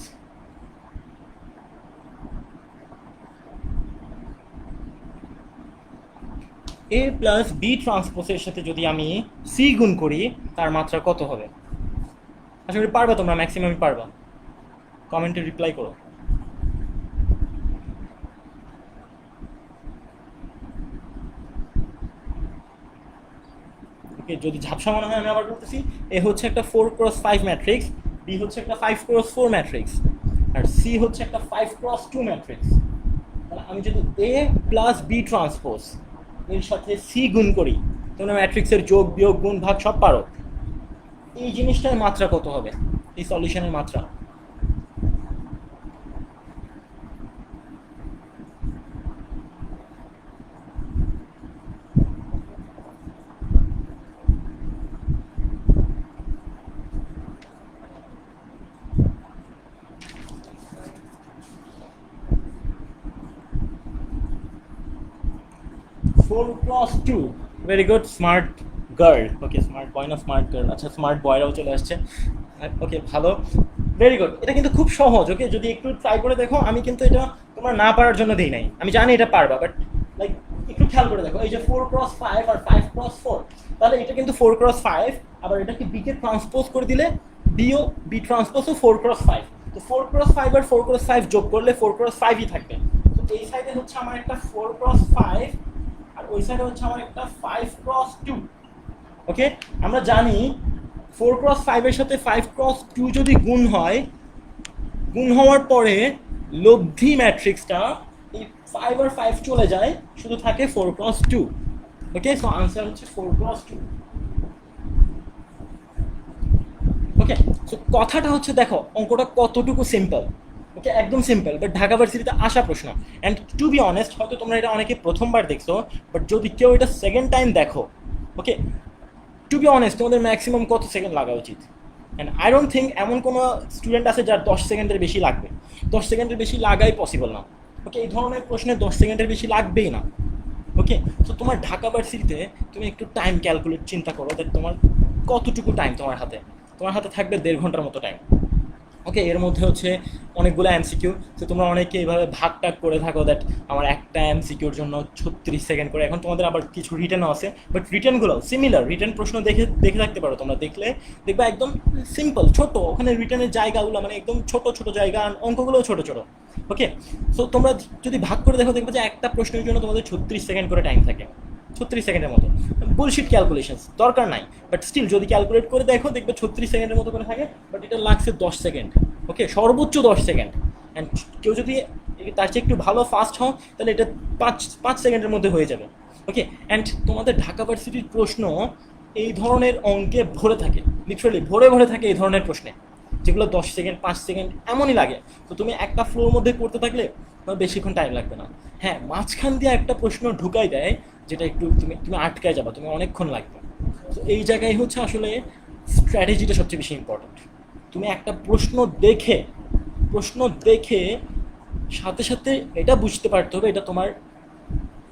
এ প্লাস বি ট্রান্সপোজের সাথে যদি আমি সি গুণ করি তার মাত্রা কত হবে? আশা করি পারবা তোমরা, ম্যাক্সিমাম পারবা, কমেন্টে রিপ্লাই করো। ওকে, যদি ঝাপসা মনে হয় আমি আবার বলতেছি, এ হচ্ছে একটা 4x5 ম্যাট্রিক্স, বি হচ্ছে একটা 5x4 ম্যাট্রিক্স, আর সি হচ্ছে একটা 5x2 ম্যাট্রিক্স। তাহলে আমি যদি এ প্লাস বি ট্রান্সপোজ এর সাথে সি গুণ করি, তোমরা ম্যাট্রিক্সের যোগ বিয়োগ গুণ ভাগ সব পারো, এই জিনিসটার মাত্রা কত হবে, এই সলিউশনের মাত্রা? Four cross two, very good, smart girl. Okay, smart boy না স্মার্ট গার্ল, আচ্ছা স্মার্ট বয়রাও চলে আসছে। ওকে ভালো, ভেরি গুড, এটা কিন্তু খুব সহজ। ওকে, যদি একটু ট্রাই করে দেখো, আমি কিন্তু এটা তোমার না পারার জন্য দিই নাই, আমি জানি এটা পারবা, বাট লাইক একটু খেয়াল করে দেখো, এই যে 4x5 আর 5x4, তাহলে এটা কিন্তু 4x5, আবার এটাকে বি কে ট্রান্সপোজ করে দিলে বিও বি ট্রান্সপোজও 4x5, তো 4x5 আর 4x5 যোগ করলে 4x5ই থাকবে। তো এই সাইডে হচ্ছে আমার একটা 4x5, আর ওই সাইডে হচ্ছে আমার একটা 5x2। ওকে, আমরা জানি 4x5 এর সাথে 5x2 যদি গুণ হয়, গুণ হওয়ার পরে লব্ধি ম্যাট্রিক্সটা এই 5 আর 5 চলে যায়, শুধু থাকে 4x2। ওকে, সো আনসার হচ্ছে 4x2। ওকে, সো কথাটা হচ্ছে দেখো অঙ্কটা কতটুকু সিম্পল। ওকে, একদম সিম্পল, বাট ঢাকা ভার্সিটিতে আসা প্রশ্ন। অ্যান্ড টু বি অনেস্ট, হয়তো তোমরা এটা অনেকে প্রথমবার দেখছো, বাট যদি কেউ এটা সেকেন্ড টাইম দেখো, ওকে, টু বি অনেস্ট তোমাদের ম্যাক্সিমাম কত সেকেন্ড লাগা উচিত? অ্যান্ড আই ডোন্ট থিঙ্ক এমন কোনো স্টুডেন্ট আছে যার 10 সেকেন্ডের বেশি লাগবে। 10 সেকেন্ডের বেশি লাগাই পসিবল না। ওকে, এই ধরনের প্রশ্নে 10 সেকেন্ডের বেশি লাগবেই না। ওকে, তো তোমার ঢাকা ভার্সিটিতে তুমি একটু টাইম ক্যালকুলেট চিন্তা করো, যে তোমার কতটুকু টাইম তোমার হাতে। তোমার হাতে থাকবে 1.5 ঘন্টার মতো টাইম। ওকে, এর মধ্যে হচ্ছে অনেকগুলো এমসিকিউ। তো তোমরা অনেকে এইভাবে ভাগ টাগ করে থাকো, দ্যাট আমার একটা এমসিকিউর জন্য 36 সেকেন্ড করে। এখন তোমাদের আবার কিছু রিটেনও আছে, বাট রিটেনগুলো সিমিলার। রিটেন প্রশ্ন দেখে দেখে থাকতে পারো তোমরা, দেখলে দেখবা একদম সিম্পল, ছোট। ওখানে রিটেনের জায়গাগুলো মানে একদম ছোট ছোট জায়গা, আর অঙ্কগুলোও ছোট ছোট। ওকে, সো তোমরা যদি ভাগ করে দেখো, দেখবে যে একটা প্রশ্নের জন্য তোমাদের 36 সেকেন্ড করে টাইম থাকে। 36 সেকেন্ডের মতো বুলশিট ক্যালকুলেশন, দরকার নাই। বাট স্টিল যদি ক্যালকুলেট করে দেখো, দেখবে 36 সেকেন্ডের মতো করে থাকে, বাট এটা লাগছে 10 সেকেন্ড। ওকে, সর্বোচ্চ 10 সেকেন্ড। অ্যান্ড কেউ যদি তার চেয়ে একটু ভালো ফাস্ট হও, তাহলে এটা পাঁচ পাঁচ সেকেন্ডের মধ্যে হয়ে যাবে। ওকে, অ্যান্ড তোমাদের ঢাকা ভার্সিটির প্রশ্ন এই ধরনের অঙ্কে ভরে থাকে, লিটারালি ভরে ভরে থাকে এই ধরনের প্রশ্নে, যেগুলো 10 সেকেন্ড 5 সেকেন্ড এমনই লাগে। তো তুমি একটা ফ্লোর মধ্যে করতে থাকলে তোমার বেশিক্ষণ টাইম লাগবে না। হ্যাঁ, মাঝখান দিয়ে একটা প্রশ্ন ঢুকাই দেয়, যেটা একটু তুমি তুমি আটকায় যাবা, তুমি অনেকক্ষণ লাগবে। তো এই জায়গায় হচ্ছে আসলে স্ট্র্যাটেজিটা সবচেয়ে বেশি ইম্পর্ট্যান্ট। তুমি একটা প্রশ্ন দেখে সাথে সাথে এটা বুঝতে পারতে হবে, এটা তোমার,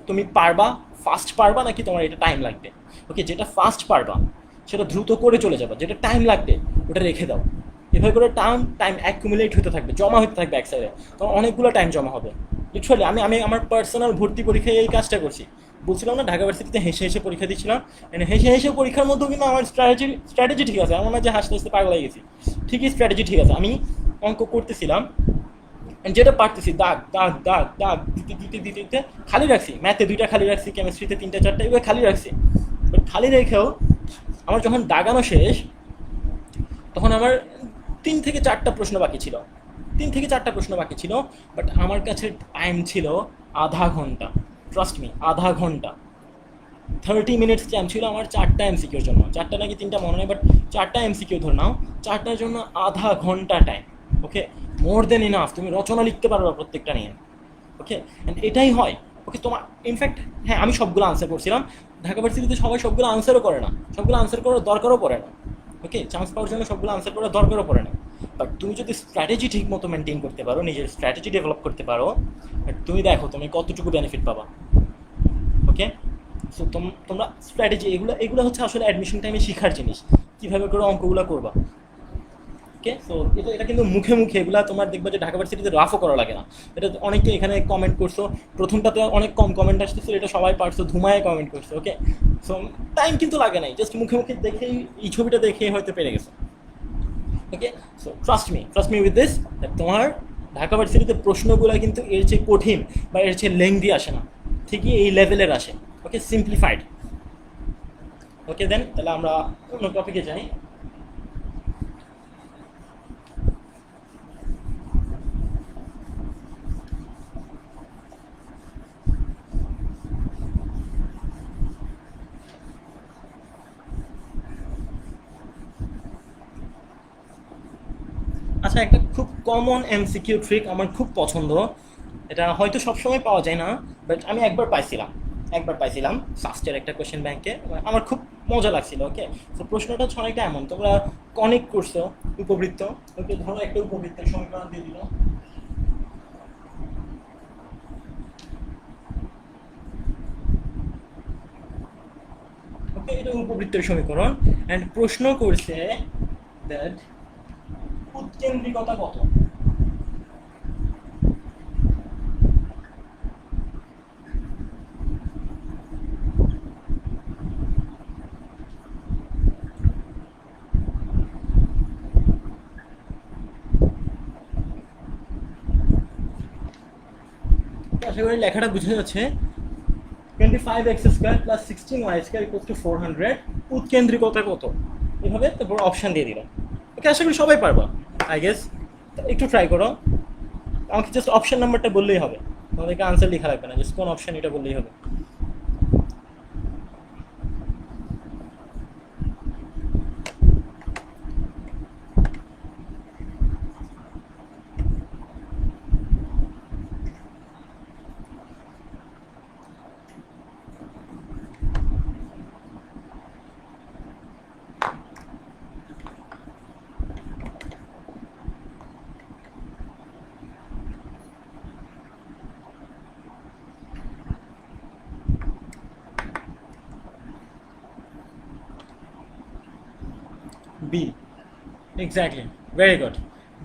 তুমি পারবা, ফাস্ট পারবা নাকি তোমার এটা টাইম লাগবে। ওকে, যেটা ফাস্ট পারবা সেটা দ্রুত করে চলে যাবে, যেটা টাইম লাগবে ওটা রেখে দাও। এভাবে করে টাইম অ্যাকুমুলেট হতে থাকবে, জমা হতে থাকবে এক সাইডে, তোমার অনেকগুলো টাইম জমা হবে। লিটারালি আমি আমি আমার পার্সোনাল ভর্তি পরীক্ষায় এই কাজটা করছি। বলছিলাম না, ঢাকা ভার্সিটিতে হেসে হেসে পরীক্ষা দিচ্ছিলাম। মানে হেসে হেসে পরীক্ষার মধ্যেও কিন্তু আমার স্ট্র্যাটেজি ঠিক আছে, এমন না যে হাসতে হাসতে পাগল হয়ে গেছি। ঠিকই স্ট্র্যাটেজি ঠিক আছে। আমি অঙ্ক করতেছিলাম, যেটা পারতেছি দাগ দাগ দাগ দাগ দিতে দিতে দিতে দিতে খালি রাখছি। ম্যাথে 2টা খালি রাখছি, কেমিস্ট্রিতে 3টা 4টা, এবার খালি রাখছি। বাট খালি রেখেও আমার যখন দাগানো শেষ, তখন আমার 3 থেকে 4টা প্রশ্ন বাকি ছিল। 3 থেকে 4টা প্রশ্ন বাকি ছিল, বাট আমার কাছে টাইম ছিল আধা ঘন্টা। ট্রাস্ট মি, আধা ঘন্টা। 30 মিনিটস টাইম ছিল আমার 4টা এমসিকিউর জন্য। 4টা নাকি 3টা মনে নেই, বাট 4টা এমসিকিউ ধর নাও, 4টার জন্য আধা ঘন্টা টাইম। ওকে, মোর দেন ইনাফ, তুমি রচনা লিখতে পারবে প্রত্যেকটা নিয়ে। ওকে, অ্যান্ড এটাই হয়। ওকে, তোমার ইনফ্যাক্ট, হ্যাঁ, আমি সবগুলো আনসার করছিলাম। ঢাকা ভার্সিটিতে সবাই সবগুলো আনসারও করে না, সবগুলো আনসার করার দরকারও পড়ে না। ওকে, চান্স পাওয়ার জন্য সবগুলো আনসার করার দরকারও পড়ে না। বাট তুমি যদি স্ট্র্যাটেজি ঠিক মতো মেনটেন করতে পারো, নিজের স্ট্র্যাটেজি ডেভেলপ করতে পারো, তুমি দেখো তুমি কতটুকু বেনিফিট পাবা। ওকে, সো তোমরা স্ট্র্যাটেজি, এগুলো এগুলো হচ্ছে আসলে অ্যাডমিশন টাইমে শেখার জিনিস, কীভাবে করে অঙ্কগুলো করবা। ওকে, সো এটা কিন্তু মুখে মুখে এগুলা তোমার দেখবা যে ঢাকা ভার্সিটিতে রাফও করা লাগে না। এটা অনেকে এখানে কমেন্ট করছো, প্রথমটাতে অনেক কম কমেন্ট আসতেছিল, এটা সবাই পারছো, ধুমায় কমেন্ট করছো। ওকে, সো টাইম কিন্তু লাগে নাই, জাস্ট মুখে মুখে দেখেই, এই ছবিটা দেখেই হয়তো পেরে গেছো। Okay, so trust me with this, তোমার ঢাকা ভার্সিটিতে প্রশ্নগুলো কিন্তু এর চেয়ে কঠিন বা এর চেয়ে লেংদি আসে না, ঠিকই এই লেভেলের আসে। ওকে, সিম্পলিফাইড। ওকে দেন, তাহলে আমরা অন্য টপিকে যাই। আচ্ছা, একটা খুব কমন এমসিকিউ ট্রিক আমার খুব পছন্দ। এটা হয়তো সবসময় পাওয়া যায় না, বাট আমি একবার পাইছিলাম ফার্স্টের একটা কোয়েশ্চেন ব্যাংকে, আমার খুব মজা লাগছিল। ওকে, তো প্রশ্নটা হচ্ছে অনেকটা এমন, তোমরা কনেক্ট করছো উপবৃত্ত। ওকে, ধরো একটা উপবৃত্তের সমীকরণ দিয়ে দিল। ওকে, এটা উপবৃত্তের সমীকরণ, অ্যান্ড প্রশ্ন করছে দ্যাট উৎকেন্দ্রিকতা কত। আশা করি লেখাটা বুঝে যাচ্ছে। 25x² + 16y² = 400, উৎকেন্দ্রিকতা কত। এভাবে তারপর অপশান দিয়ে দিলাম। ওকে, আশা করি সবাই পারবা আই গেস। একটু ট্রাই করো, আমাকে জাস্ট অপশন নাম্বারটা বললেই হবে, তোমাদেরকে আনসার লেখা লাগবে না, জাস্ট কোন অপশন এটা বললেই হবে। B, exactly, very good,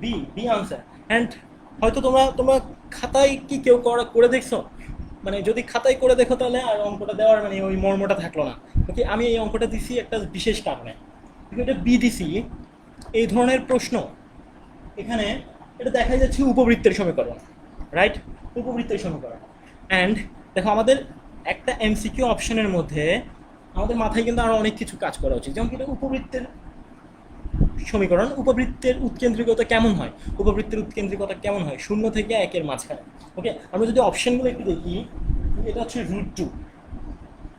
B, B answer. And হয়তো তোমরা তোমরা খাতায় কি কেউ করে দেখছো? মানে যদি খাতায় করে দেখো তাহলে আর অঙ্কটা দেওয়ার মানে ওই মর্মটা থাকলো না। ওকে, আমি এই অঙ্কটা দিছি একটা বিশেষ কারণে, কিন্তু এটা বি দিছি এই ধরনের প্রশ্ন এখানে এটা দেখা যাচ্ছে উপবৃত্তের সমীকরণ, রাইট? উপবৃত্তের সমীকরণ। অ্যান্ড দেখো আমাদের একটা এমসিকিউ অপশনের মধ্যে আমাদের মাথায় কিন্তু আরও অনেক কিছু কাজ করা উচিত, যেমন কি এটা উপবৃত্তের সমীকরণ, উপবৃত্তের উৎকেন্দ্রিকতা কেমন হয়, উপবৃত্তের উৎকেন্দ্রিকতা কেমন হয় শূন্য থেকে একের মাঝখানে। ওকে, আমরা যদি অপশনগুলো একটু দেখি, এটা হচ্ছে √2,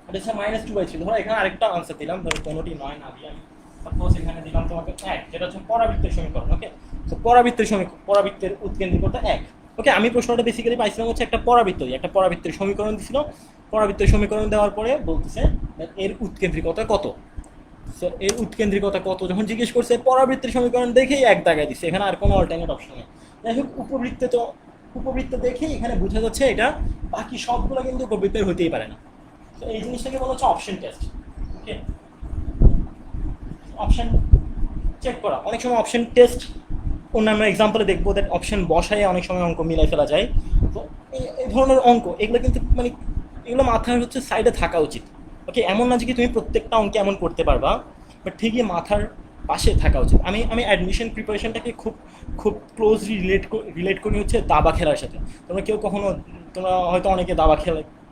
এটা হচ্ছে -2/3। ধরো এখানে আরেকটা আনসার দিলাম, ধরো কোনোটি নয় না দিয়ে আমি সাপোজ এখানে দিলাম তোমাকে 1, যেটা হচ্ছে পরাবৃত্তের সমীকরণ। ওকে, তো পরাবৃত্তের উৎকেন্দ্রিকতা 1। ওকে, আমি প্রশ্নটা বেসিক্যালি পাইছিলাম হচ্ছে একটা পরাবৃত্তের সমীকরণ দিছিল, পরাবৃত্তের সমীকরণ দেওয়ার পরে বলতেছে এর উৎকেন্দ্রিকতা কত। সো এর উৎকেন্দ্রিকতা কত যখন জিজ্ঞেস করছে, পরাবৃত্তের সমীকরণ দেখেই এক দাগায় দিচ্ছে, এখানে আর কোনো অল্টারনেট অপশন নেই। যাই হোক, উপবৃত্ত দেখেই এখানে বোঝা যাচ্ছে এটা বাকি সবগুলো কিন্তু উপবৃত্তের হইতেই পারে না। তো এই জিনিসটাকে বলা হচ্ছে অপশন টেস্ট। ওকে, অপশন চেক করা, অনেক সময় অপশন টেস্ট অন্যান্য এক্সাম্পলে দেখবো দ্যাট অপশন বসায় অনেক সময় অঙ্ক মিলাই ফেলা যায়। তো এই ধরনের অঙ্ক এগুলো কিন্তু মানে এগুলো মাথার হচ্ছে সাইডে থাকা উচিত। ওকে, এমন না যে কি তুমি প্রত্যেকটা অঙ্কে এমন করতে পারবা, বাট ঠিকই মাথার পাশে থাকা উচিত। আমি অ্যাডমিশন প্রিপারেশনটাকে খুব খুব ক্লোজলি রিলেট করি হচ্ছে দাবা খেলার সাথে। তোমরা হয়তো অনেকে দাবা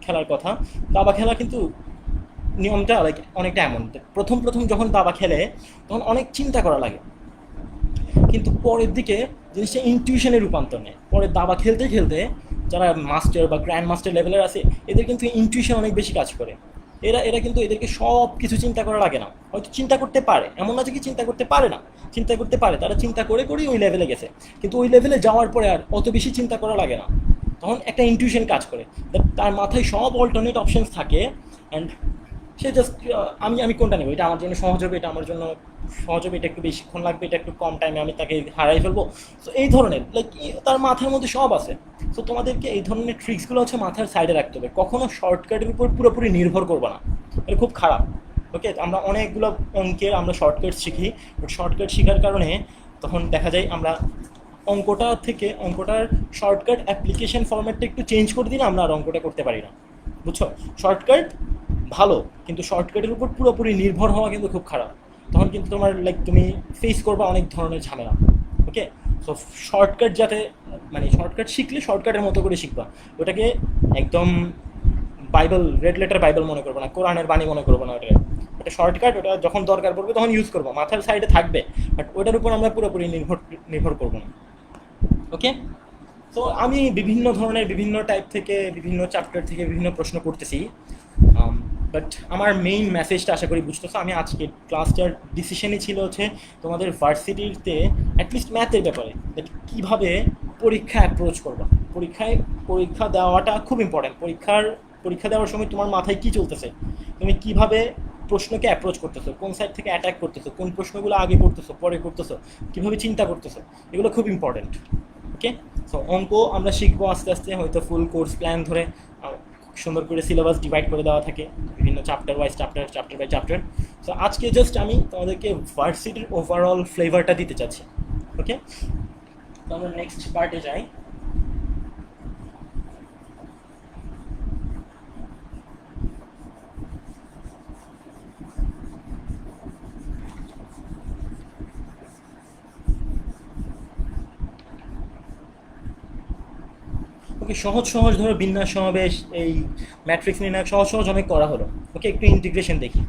খেলার কথা, দাবা খেলা কিন্তু নিয়মটা লাইক অনেকটা এমন, প্রথম প্রথম যখন দাবা খেলে তখন অনেক চিন্তা করা লাগে, কিন্তু পরের দিকে জিনিসটা ইনটিউশনে রূপান্তর নেয়। পরে দাবা খেলতে খেলতে যারা মাস্টার বা গ্র্যান্ড মাস্টার লেভেলের আছে এদের কিন্তু ইনটিউশন অনেক বেশি কাজ করে। এরা এরা কিন্তু এদেরকে সব কিছু চিন্তা করা লাগে না, হয়তো চিন্তা করতে পারে, এমন না যে কি চিন্তা করতে পারে না, চিন্তা করতে পারে, তারা চিন্তা করে করেই ওই লেভেলে গেছে, কিন্তু ওই লেভেলে যাওয়ার পরে আর অত বেশি চিন্তা করা লাগে না, তখন একটা ইনটিউশন কাজ করে, তার মাথায় সব অল্টারনেট অপশনস থাকে। অ্যান্ড সে জাস্ট আমি আমি কোনটা নেবো, এটা আমার জন্য সহজ হবে, এটা আমার জন্য সহজ হবে, এটা একটু বেশিক্ষণ লাগবে, এটা একটু কম টাইমে আমি তাকে হারাই ফেলবো। সো এই ধরনের লাইক তার মাথার মধ্যে সব আছে। সো তোমাদেরকে এই ধরনের ট্রিক্সগুলো হচ্ছে মাথার সাইডে রাখতে হবে, কখনো শর্টকাটের উপর পুরোপুরি নির্ভর করবে না, এটা খুব খারাপ। ওকে, আমরা অনেকগুলো অঙ্কের আমরা শর্টকাট শিখি, বাট শর্টকাট শেখার কারণে তখন দেখা যায় আমরা অঙ্কটার শর্টকাট অ্যাপ্লিকেশন ফরম্যাটটা একটু চেঞ্জ করে দিলে আমরা আর অঙ্কটা করতে পারি না। বুঝছো, শর্টকাট ভালো, কিন্তু শর্টকাটের উপর পুরোপুরি নির্ভর হওয়া কিন্তু খুব খারাপ, তখন কিন্তু তোমার লাইক তুমি ফেস করবা অনেক ধরনের ঝামেলা। ওকে, সো শর্টকাট যাতে মানে শর্টকাট শিখলে শর্টকাটের মতো করে শিখবা, ওটাকে একদম রেড লেটার বাইবেল মনে করবো না, কোরআনের বাণী মনে করবো না, ওটা শর্টকাট, ওটা যখন দরকার পড়বে তখন ইউজ করবো, মাথার সাইডে থাকবে, বাট ওটার উপর আমরা পুরোপুরি নির্ভর করবো না। ওকে, তো আমি বিভিন্ন ধরনের বিভিন্ন টাইপ থেকে বিভিন্ন চ্যাপ্টার থেকে বিভিন্ন প্রশ্ন করতেছি, বাট আমার মেইন মেসেজটা আশা করি বুঝতেছো। আমি আজকে ক্লাসটার ডিসিশনই ছিল হচ্ছে তোমাদের ভার্সিটিতে অ্যাটলিস্ট ম্যাথের ব্যাপারে দ্যাট কীভাবে পরীক্ষা অ্যাপ্রোচ করবা, পরীক্ষা দেওয়াটা খুব ইম্পর্ট্যান্ট। পরীক্ষা দেওয়ার সময় তোমার মাথায় কী চলতেছে, তুমি কীভাবে প্রশ্নকে অ্যাপ্রোচ করতেছো, কোন সাইড থেকে অ্যাটাক করতেছো, কোন প্রশ্নগুলো আগে করতেছো পরে করতেছো, কীভাবে চিন্তা করতেছো, এগুলো খুব ইম্পর্ট্যান্ট। ওকে, সো অঙ্ক আমরা শিখবো আস্তে আস্তে, হয়তো ফুল কোর্স প্ল্যান ধরে সুন্দর করে সিলেবাস ডিভাইড করে দেওয়া থাকে বিভিন্ন চ্যাপ্টার বাই চ্যাপ্টার। সো আজকে জাস্ট আমি তোমাদেরকে ভার্সিটির ওভারঅল ফ্লেভারটা দিতে চাচ্ছি। ওকে, তো আমরা নেক্সট পার্টে যাই। ওকে, সহজ ধরো বিন্যাস সমাবেশ, এই ম্যাট্রিক্স নির্ণায়ক সহজ অনেক করা হলো। ওকে, একটু ইন্টিগ্রেশন দেখি।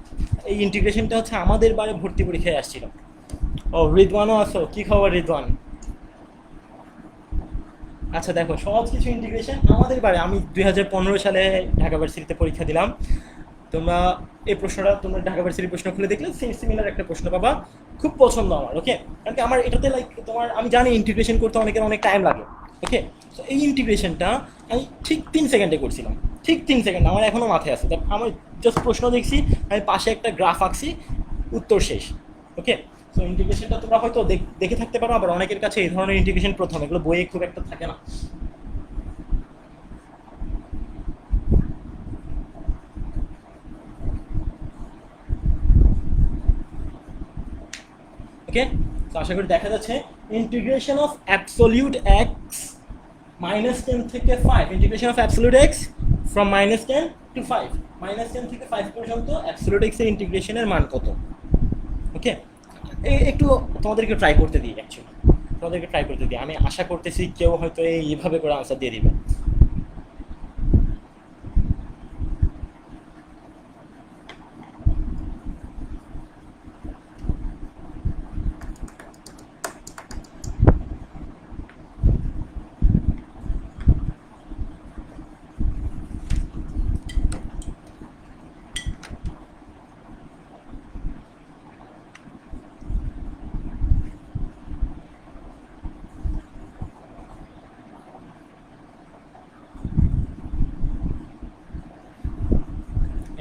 এই ইন্টিগ্রেশনটা হচ্ছে আমাদের বারে ভর্তি পরীক্ষায় আসছিল। ও, রিদওয়ানও আছো, কি খবর রিদওয়ান? আচ্ছা দেখো, সহজ কিছু ইন্টিগ্রেশন আমাদের বারে, আমি 2015 সালে ঢাকা ভার্সিটিতে পরীক্ষা দিলাম। তোমরা তোমরা ঢাকা ভার্সিটির প্রশ্ন খুলে দেখলে সিমিলার একটা প্রশ্ন পাবা, খুব পছন্দ আমার। ওকে, কারণ কি আমার এটাতে লাইক আমি জানি ইন্টিগ্রেশন করতে অনেকের অনেক টাইম লাগে। ওকে, তো এই ইন্টিগ্রেশনটা আমি ঠিক 3 সেকেন্ডে করছিলাম, ঠিক 3 সেকেন্ড, আমার এখনও মাথায় আছে। আমার জাস্ট প্রশ্ন দেখছি, আমি পাশে একটা গ্রাফ আঁকছি, উত্তর শেষ। ওকে, সো ইন্টিগ্রেশনটা তোমরা হয়তো দেখে থাকতে পারো, আবার অনেকের কাছে এই ধরনের ইন্টিগ্রেশন প্রথম, এগুলো বইয়ে খুব একটা থাকে না। ওকে, তো আশা করি দেখা যাচ্ছে ইন্টিগ্রেশন অফ অ্যাবসলিউট এক্স -10 থেকে 5, integration of absolute x from -10 to 5, -10 থেকে 5 পর্যন্ত অ্যাবসলিউট এক্স এর ইন্টিগ্রেশনের মান কত। ওকে, একটু তোমাদেরকে ট্রাই করতে দিই, অ্যাকচুয়ালি তোমাদেরকে ট্রাই করতে দিই। আমি আশা করতেছি কেউ হয়তো এইভাবে করে আনসার দিয়ে দিবে।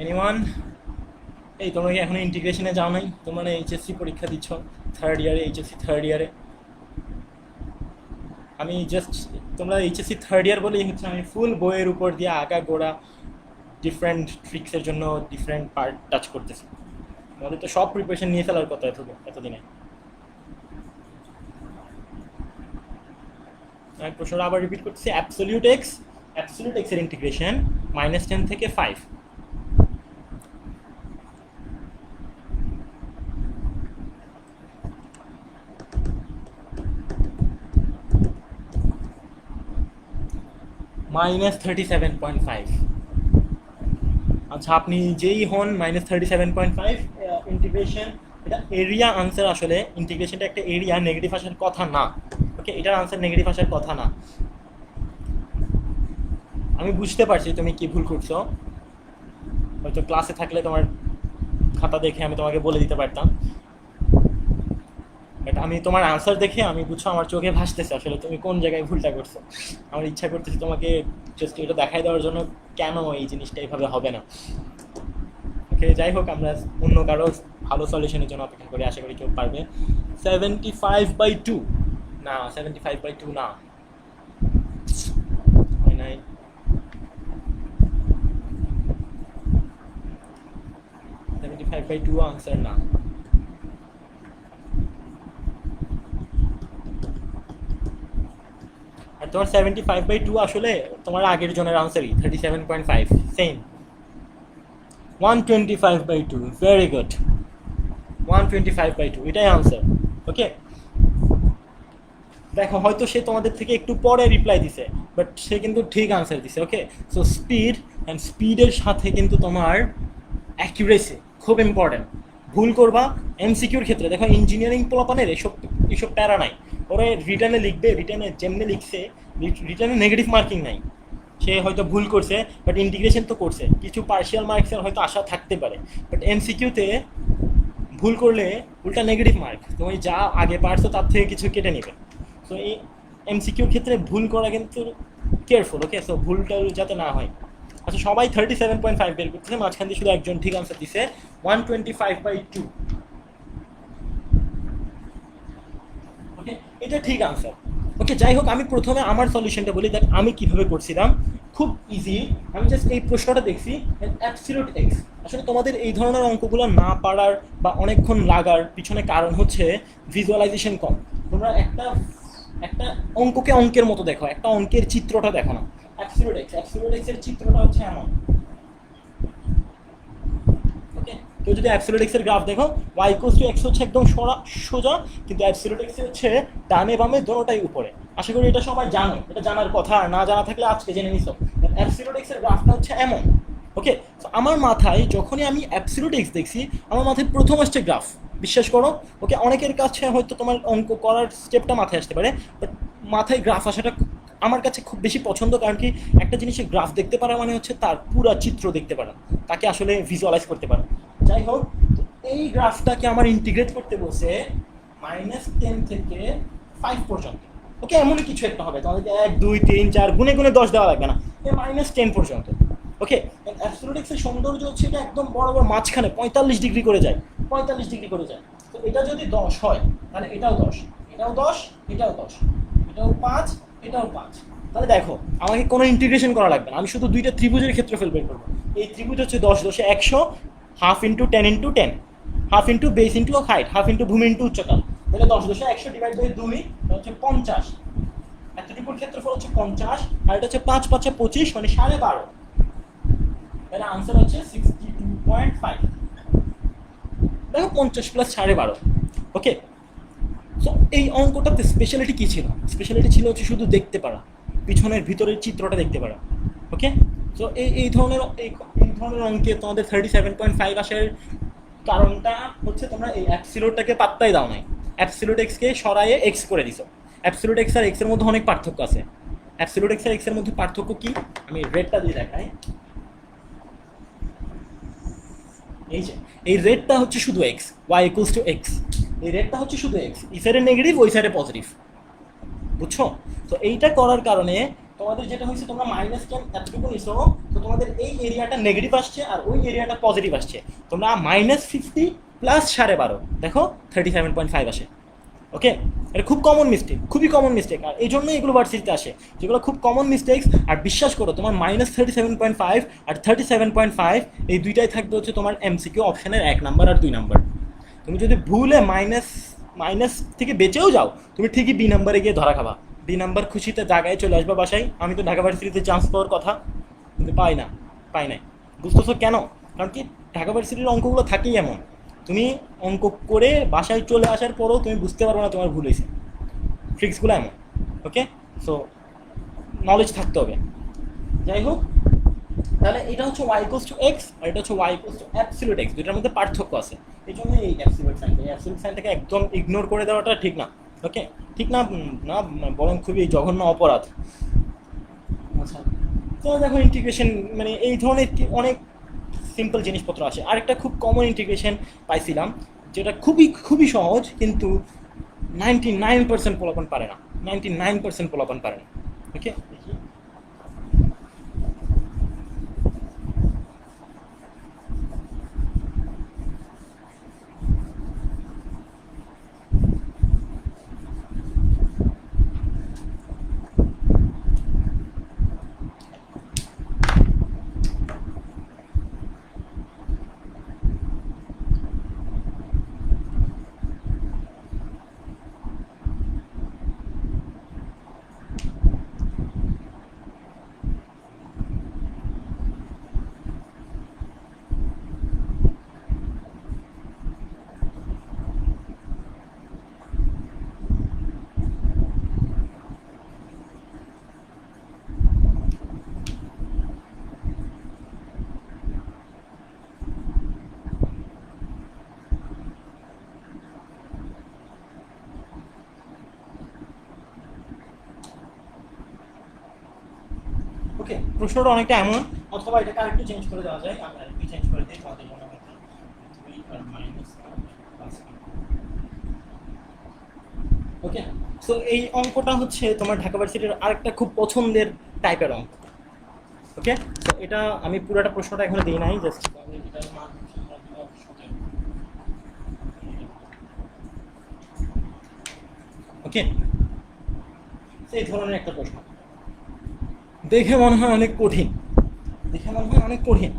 এনিওয়ান? এই তোমরা কি এখনো ইন্টিগ্রেশনে যাও নাই? তোমরা এইচএসসি পরীক্ষা দিচ্ছ থার্ড ইয়ারে, এইচএসসি থার্ড ইয়ারে। আমি জাস্ট তোমরা এইচএসসি থার্ড ইয়ার বলেই হচ্ছে আমি ফুল বইয়ের উপর দিয়ে আগা গোড়া ডিফারেন্ট ট্রিক্সের জন্য ডিফারেন্ট পার্ট টাচ করতেছি। তোমাদের তো সব প্রিপারেশন নিয়ে ফেলার কথা এতদিনে। আমি প্রশ্নটা আবার রিপিট করতেছি, অ্যাবসলিউট এক্স এর ইন্টিগ্রেশন -10 থেকে 5। -37.5। আচ্ছা, আপনি যেই হন -37.5 ইন্টিগ্রেশন, এটা এরিয়া আনসার। আসলে ইন্টিগ্রেশনটা একটা এরিয়া, নেগেটিভ আসার কথা না। ওকে, এটার আনসার নেগেটিভ আসার কথা না। আমি বুঝতে পারছি তুমি কি ভুল করছো। হয়তো ক্লাসে থাকলে তোমার খাতা দেখে আমি তোমাকে বলে দিতে পারতাম, বাট আমি তোমার আনসার দেখে আমি বুঝছো আমার চোখে ভাসতেছে আসলে তুমি কোন জায়গায় ভুলটা করছো। আমার ইচ্ছা করতেছে তোমাকে জাস্ট এটা দেখাই দেওয়ার জন্য কেন এই জিনিসটা এইভাবে হবে না। ওকে, যাই হোক, আমরা অন্য কারো ভালো সলিউশনের জন্য অপেক্ষা করি। আশা করি কেউ পারবে। 75/2 না, 75/2 না, হয় নাই। 75/2 আনসার না। আর তোমার 75/2 আসলে তোমার আগের জনের আনসারই 37.5, সেম। 125/2, very good. 125/2 এটাই আনসার। ওকে, দেখো হয়তো সে তোমাদের থেকে একটু পরে রিপ্লাই দিছে, বাট সে কিন্তু ঠিক আনসার দিছে। ওকে, সো স্পিডের সাথে কিন্তু তোমার অ্যাকিউরেসি খুব ইম্পর্টেন্ট। ভুল করবা এমসিকিউর ক্ষেত্রে। দেখো ইঞ্জিনিয়ারিং পোলাপানের এসব প্যারা নাই। ওরা রিটার্নে লিখবে, রিটার্নে যেমনি লিখছে, রিটার্নে নেগেটিভ মার্কিং নাই। সে হয়তো ভুল করছে, বাট ইন্টিগ্রেশন তো করছে, কিছু পার্শিয়াল মার্কসের হয়তো আশা থাকতে পারে। বাট এমসিকিউতে ভুল করলে উল্টা নেগেটিভ মার্ক, তুমি যা আগে পারছো তার থেকে কিছু কেটে নেবে। সো এই এমসিকিউর ক্ষেত্রে ভুল করা কিন্তু কেয়ারফুল। ওকে, সো ভুলটা যাতে না হয়। আচ্ছা, সবাই 37.5 বের করতেছে, মাঝখান দিয়ে শুধু একজন ঠিক আনসার দিছে 125/2। ওকে, এটা ঠিক আনসার। ওকে, যাই হোক, আমি প্রথমে আমার সলিউশনটা বলি। দেখ আমি কিভাবে করছিলাম, খুব ইজি। আমি জাস্ট এই প্রশ্নটা দেখছি, অ্যাবসলিউট এক্স। আসলে তোমাদের এই ধরনের অঙ্কগুলো না পারার বা অনেকক্ষণ লাগার পিছনে কারণ হচ্ছে ভিজুয়ালাইজেশন কম। তোমরা একটা অঙ্ককে অঙ্কের মতো দেখো, একটা অঙ্কের চিত্রটা দেখো না। অ্যাবসলিউট এক্স এর চিত্রটা হচ্ছে এমন। ওকে, কেউ যদি অ্যাবসলিউট এক্স এর গ্রাফ দেখো, y = x হচ্ছে একদম সোজা, কিন্তু অ্যাবসলিউট এক্স হচ্ছে ডানে বামে দোনোটাই উপরে। আশা করি এটা সবাই জানো, এটা জানার কথা, আর না জানা থাকলে আজকে জেনে নিছো। অ্যাবসলিউট এক্স এর গ্রাফটা হচ্ছে এমন। ওকে, তো আমার মাথায় যখনই আমি অ্যাবসলিউট এক্স দেখছি, আমার মাথায় প্রথম আসছে গ্রাফ। বিশ্বাস করো। ওকে, অনেকের কাছে হয়তো তোমার অঙ্ক করার স্টেপটা মাথায় আসতে পারে, বাট মাথায় গ্রাফ আসাটা আমার কাছে খুব বেশি পছন্দ। কারণ কি, একটা জিনিসের গ্রাফ দেখতে পারা মানে হচ্ছে তার পুরো চিত্র দেখতে পারা, তাকে আসলে ভিজুয়ালাইজ করতে পারা। যাই হোক, এই গ্রাফটাকে আমার ইন্টিগ্রেট করতে বসে -10 থেকে 5 পর্যন্ত। ওকে, এমনই কিছু একটা হবে, তোমাদেরকে 1 2 3 4 গুনে 10 দেওয়া লাগবে না, -10 পর্যন্ত। ওকে, অ্যাবসলিউট এক্সের সৌন্দর্য হচ্ছে এটা একদম বরাবর মাঝখানে 45 ডিগ্রি করে যায়, 45 ডিগ্রি করে যায়। তো এটা যদি 10 হয়, তাহলে এটাও 10, এটাও 10, এটাও 10, এটাও 5, এটাও 5। তাহলে দেখো আমাকে কোনো ইন্টিগ্রেশন করা লাগবে না, আমি শুধু দুইটা ত্রিভুজের ক্ষেত্রফল বের করবো। এই ত্রিভুজ হচ্ছে 10 10 100, ½ × 10 × 10, ½ × বেস × হাইট, ½ × ভূমি × উচ্চতা। তাহলে 10 ডিভাইড বাই 2 হচ্ছে 50, এতটুকুর ক্ষেত্রফল হচ্ছে 50, আর এটা হচ্ছে 5 5 25 মানে 12.5, এর আনসার হচ্ছে 62.5। দেখো 50 প্লাস 12.5। ওকে, সো এই অঙ্কটাতে স্পেশালিটি কী ছিল? স্পেশালিটি ছিল হচ্ছে শুধু দেখতে পারা, পিছনের ভিতরের চিত্রটা দেখতে পারা। ওকে, সো এই ধরনের অঙ্কে তোমাদের 37.5 আসার কারণটা হচ্ছে তোমরা এই অ্যাবসলিউটটাকে পাত্তাই দাও নাই, অ্যাবসলিউট এক্সকে সরাইয়ে এক্স করে দিছো। অ্যাবসলিউট এক্স আর এক্সের মধ্যে অনেক পার্থক্য আছে। অ্যাবসলিউট এক্স আর এক্সের মধ্যে পার্থক্য কি আমি রেডটা দিয়ে দেখাই। এই যে এই রেডটা হচ্ছে শুধু x, y equals to x, এই রেডটা হচ্ছে শুধু এক্স, এই সাইডে নেগেটিভ ওই সাইডে পজিটিভ, বুঝছো? তো এইটা করার কারণে তোমাদের যেটা হয়েছে তোমরা মাইনাস টেন এতটুকু নিছো, তো তোমাদের এই এরিয়াটা নেগেটিভ আসছে আর ওই এরিয়াটা পজিটিভ আসছে। তোমরা -50 প্লাস 12.5 দেখো 37.5 আসে। ওকে, এটা খুব কমন মিস্টেক, খুবই কমন মিস্টেক, আর এই জন্যই এগুলো ভার্সিটিতে আসে, যেগুলো খুব কমন মিস্টেক্স। আর বিশ্বাস করো তোমার -37.5 আর 37.5 এই দুইটাই থাকবে হচ্ছে তোমার এমসিকিউ অপশনের 1 নাম্বার আর 2 নাম্বার। তুমি যদি ভুলে মাইনাস থেকে বেঁচেও যাও, তুমি ঠিকই বি নাম্বারে গিয়ে ধরা খাবা, বি নাম্বার খুশিতে জায়গায় চলে আসবা বাসায়। আমি তো ঢাকা ভার্সিটিতে চান্স পাওয়ার কথা, কিন্তু পাই নাই। বুঝতেছো কেন? কারণ কি ঢাকা ভার্সিটির অঙ্কগুলো থাকেই এমন, তুমি অঙ্ক করে বাসায় চলে আসার পরেও তুমি বুঝতে পারবে না তোমার ভুল হয়েছে, ট্রিক্সগুলো এমন। ওকে, সো নলেজ থাকতে হবে। যাই হোক, তাহলে এটা হচ্ছে y ইকুয়ালস টু x আর এটা হচ্ছে y equals to absolute x, দুইটার মধ্যে পার্থক্য আছে। এই জন্য এই অ্যাবসলিউট সাইনটাকে একদম ইগনোর করে দেওয়াটা ঠিক না। ওকে, ঠিক না, না বরং খুবই জঘন্য অপরাধ। আচ্ছা, তো দেখো ইন্টিগ্রেশন মানে এই ধরনের অনেক সিম্পল জিনিসপত্র আসে। আরেকটা খুব কমন ইন্টিগ্রেশন পাইছিলাম, যেটা খুবই সহজ, কিন্তু 99% পোলাপান পারে না, 99% পোলাপান পারে না। ওকে, দেখি ওকে, প্রশ্নটা অনেকটা এমন, অথবা এটাকে আরেকটু চেঞ্জ করে দেওয়া যায়। আমি আরেকটু চেঞ্জ করে দিই তোমাদের জন্য। ওকে, সো এই অঙ্কটা হচ্ছে তোমার ঢাকা ভার্সিটির আরেকটা খুব পছন্দের টাইপের অঙ্ক। ওকে, তো এটা আমি পুরোটা প্রশ্নটা এখনো দিই নাই, জাস্ট ওকে, এই ধরনের একটা প্রশ্ন দেখে মনে হয় অনেক কঠিন,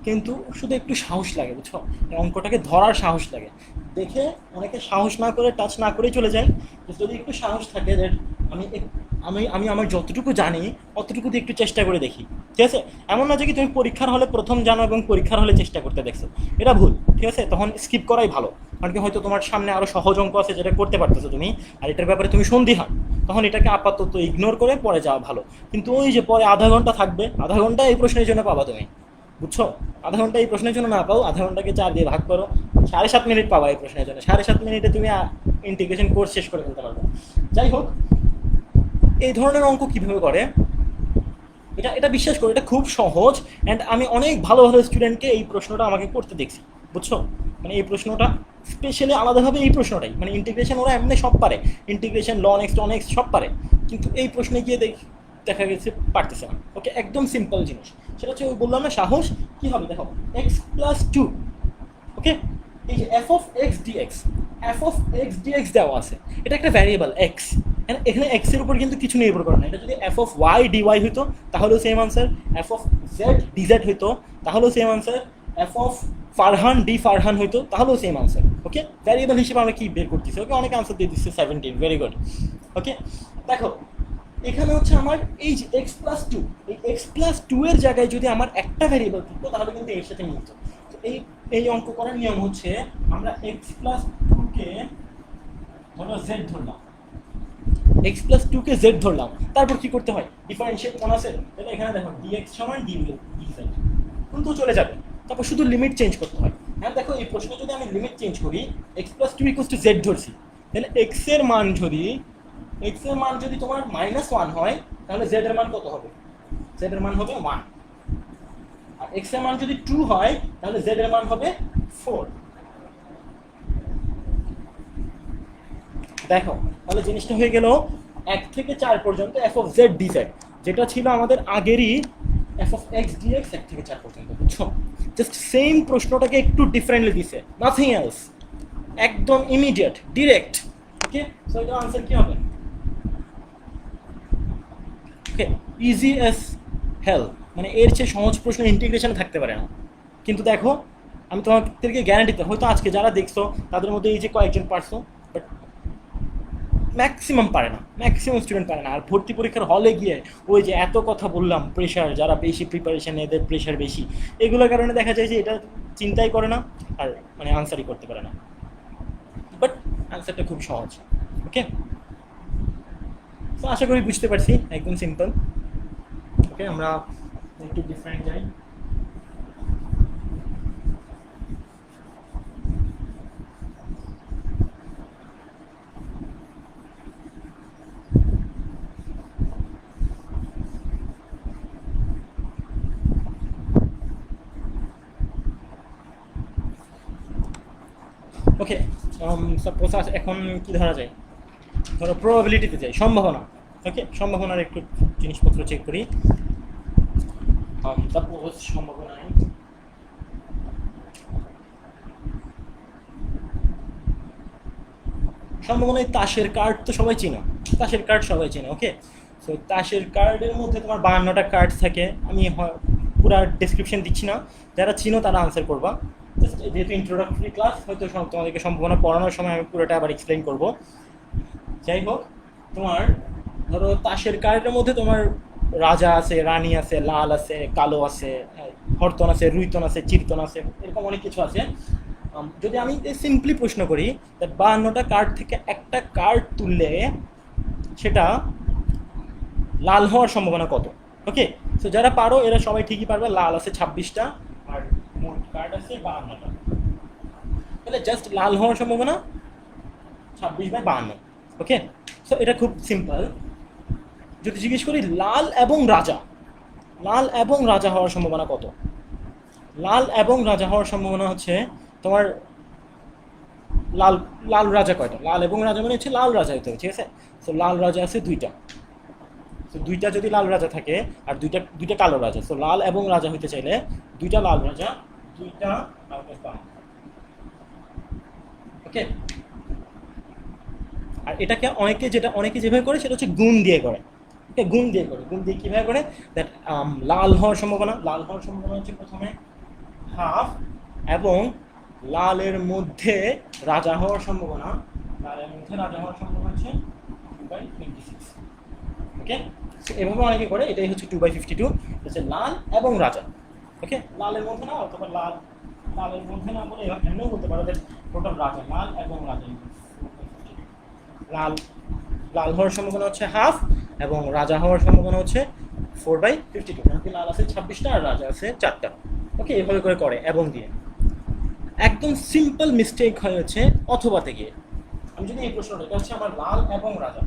কিন্তু শুধু একটু সাহস লাগে, বুঝছো? এই অঙ্কটাকে ধরার সাহস লাগে। দেখে অনেকে সাহস না করে টাচ না করেই চলে যায়, যদি একটু সাহস থাকে যে আমি আমি আমার যতটুকু জানি অতটুকু দিয়ে একটু চেষ্টা করে দেখি, ঠিক আছে? এমন না যে কি তুমি পরীক্ষার হলে প্রথম জানো এবং পরীক্ষার হলে চেষ্টা করতে দেখছো, এটা ভুল, ঠিক আছে? তখন স্কিপ করাই ভালো, কারণ কি হয়তো তোমার সামনে আরও সহজ অঙ্ক আছে যেটা করতে পারতেছো তুমি, আর এটার ব্যাপারে তুমি সন্দিহান, তখন এটাকে আপাতত ইগনোর করে পরে যাওয়া ভালো। কিন্তু ওই যে পরে আধা ঘন্টা থাকবে, আধা ঘন্টা এই প্রশ্নের জন্য পাবা তুমি, বুঝছো? আধা ঘন্টা এই প্রশ্নের জন্য না পাও, আধা ঘন্টাকে 4 দিয়ে ভাগ করো, 7.5 মিনিট পাবা এই প্রশ্নের জন্য। 7.5 মিনিটে তুমি ইন্টিগ্রেশন কোর্স শেষ করে ফেলতে পারবে। যাই হোক, এই ধরনের অঙ্ক কীভাবে করে এটা বিশ্বাস করো, এটা খুব সহজ। অ্যান্ড আমি অনেক ভালো স্টুডেন্টকে এই প্রশ্নটা আমাকে করতে দেখছি, বুঝছো? মানে এই প্রশ্নটা স্পেশালি আলাদাভাবে এই প্রশ্নটাই, মানে ইন্টিগ্রেশন ওরা এমনি সব পারে, integration ln x tan x সব পারে, কিন্তু এই প্রশ্নে গিয়ে দেখা গেছে পারতেছে না। ওকে, একদম সিম্পল জিনিস, সেটা হচ্ছে ওই বললাম না সাহস। কী হবে দেখো, x+2, ওকে, এই যে f(x) dx দেওয়া আছে, এটা একটা ভ্যারিয়েবল এক্স, এখানে এক্স এর উপর কিন্তু কিছু নির্ভর করে না। এটা যদি f(y) dy হইতো তাহলেও সেম আনসার, f(z) dz হইতো তাহলেও same answer, f(z) Farhan D Farhan হইতো তাহলেও সেম আনসার। ওকে, ভ্যারিয়েবল হিসেবে আমরা কি বের করতেছি? ওকে, অনেক আনসার দিয়ে দিচ্ছে 17, ভেরি গুড। ওকে, দেখো এখানে হচ্ছে আমার এই যে x+2, এই x+2 এর জায়গায় যদি আমার একটা ভ্যারিয়েবল থাকতো তাহলে কিন্তু এর সাথে মিলত। তো এই এই অঙ্ক করার নিয়ম হচ্ছে আমরা x+2 কে ধরো z ধরলাম, x+2 কে z ধরলাম, তারপর কি করতে হয়? ডিফারেন্সিয়েট কোন আছে? তাহলে এখানে দেখো dx সমান dz, কিন্তু চলে যাবে, তারপর শুধু লিমিট চেঞ্জ করতে হয়। হ্যাঁ দেখো, এই প্রশ্নে যদি আমি লিমিট চেঞ্জ করি, x+2 = z ধরছি, তাহলে x এর মান যদি তোমার -1 হয়, তাহলে z এর মান কত হবে? z এর মান হবে 1। আর x এর মান যদি 2 হয়, তাহলে z এর মান হবে 4। দেখো তাহলে জিনিসটা হয়ে গেল 1 থেকে 4 পর্যন্ত f(z) dz, যেটা ছিল আমাদের আগেরই f(x) dx 1 থেকে 4 পর্যন্ত, বুঝছো? জাস্ট সেম প্রশ্নটাকে একটু ডিফারেন্টলি দিছে, নাথিং এলস, একদম ইমিডিয়েট, ডিরেক্ট। ওকে, সো এটা আনসার কি হবে? ওকে, ইজি অ্যাজ হেল, মানে এর চেয়ে সহজ প্রশ্ন ইন্টিগ্রেশন থাকতে পারে না। কিন্তু দেখো আমি তোমাদেরকে গ্যারান্টি দিতে, হয়তো আজকে যারা দেখছো তাদের মধ্যে এই যে কয়েকজন পারছো, বাট ম্যাক্সিমাম পারে না, ম্যাক্সিমাম স্টুডেন্ট পারে না। আর ভর্তি পরীক্ষার হলে গিয়ে ওই যে এত কথা বললাম, প্রেশার, যারা বেশি প্রিপারেশন এদের প্রেশার বেশি, এগুলোর কারণে দেখা যায় যে এটা চিন্তাই করে না আর মানে আনসারই করতে পারে না। বাট আনসারটা খুব সহজ। ওকে, তো আশা করি বুঝতে পারছি, একদম সিম্পল। ওকে, আমরা একটু ডিফারেন্ট যাই। ওকে, সাপোজ এখন কি ধরা যায়? ধরো প্রবাবিলিটিতে যাই, সম্ভাবনা। ওকে, সম্ভাবনার একটু জিনিসপত্র চেক করি। সাপোজ সম্ভাবনায় তাসের কার্ড তো সবাই চিনো, তাসের কার্ড সবাই চেনে। ওকে, সো তাসের কার্ডের মধ্যে তোমার 52টা কার্ড থাকে। আমি পুরো ডেসক্রিপশন দিচ্ছি না, যারা চিনো তারা আনসার করবা। যেহেতু ইন্ট্রোডাক্টরি ক্লাস, হয়তো তোমাদেরকে সম্ভাবনা পড়ানোর সময় আমি পুরোটা আবার এক্সপ্লেন করবো। যাই হোক, তোমার ধরো তাসের কার্ডের মধ্যে তোমার রাজা আছে, রানী আছে, লাল আছে, কালো আছে, হরতন আছে, রুইতন আছে, চিরতন আছে, এরকম অনেক কিছু আছে। যদি আমি সিম্পলি প্রশ্ন করি, 52টা কার্ড থেকে একটা কার্ড তুললে সেটা লাল হওয়ার সম্ভাবনা কত? ওকে, তো যারা পারো এরা সবাই ঠিকই পারবে। লাল আছে 26টা আর মোট কার্ড আছে 52টা, তাহলে জাস্ট লাল হওয়ার সম্ভাবনা 26/52। ওকে, সো এটা খুব সিম্পল। যদি জিজ্ঞেস করি লাল এবং রাজা হওয়ার সম্ভাবনা কত? লাল এবং রাজা হওয়ার সম্ভাবনা হচ্ছে তোমার লাল লাল রাজা কয়টা? লাল এবং রাজা মানে হচ্ছে লাল রাজা হতে হবে, ঠিক আছে? তো লাল রাজা আছে 2টা। তো 2টা যদি লাল রাজা থাকে আর দুইটা কালো রাজা, তো লাল এবং রাজা হইতে চাইলে 2টা লাল রাজা, 2টা ওকে। আর এটাকে অনেকে যেভাবে করে সেটা হচ্ছে গুণ দিয়ে করে। ওকে, গুণ দিয়ে কীভাবে করে? দ্যাট লাল হওয়ার সম্ভাবনা হচ্ছে প্রথমে হাফ, এবং লালের মধ্যে রাজা হওয়ার সম্ভাবনা হচ্ছে 2/56। ওকে, এভাবে অনেকে করে, এটাই হচ্ছে 2/52, হচ্ছে লাল এবং রাজা। ওকে, লালের মধ্যে না, অথবা লালের মধ্যে না বলে এমনিও বলতে পারো যে টোটাল রাজা, লাল এবং রাজা। লাল হওয়ার সম্ভাবনা হচ্ছে হাফ, এবং রাজা হওয়ার সম্ভাবনা হচ্ছে 4/52, কারণ কি লাল আছে 26টা আর রাজা আছে 4টা। ওকে, এভাবে করে এবং দিয়ে। একদম সিম্পল মিস্টেক হয়েছে অথবাতে গিয়ে। আমি যদি এই প্রশ্নটা, এটা হচ্ছে আমার লাল এবং রাজা,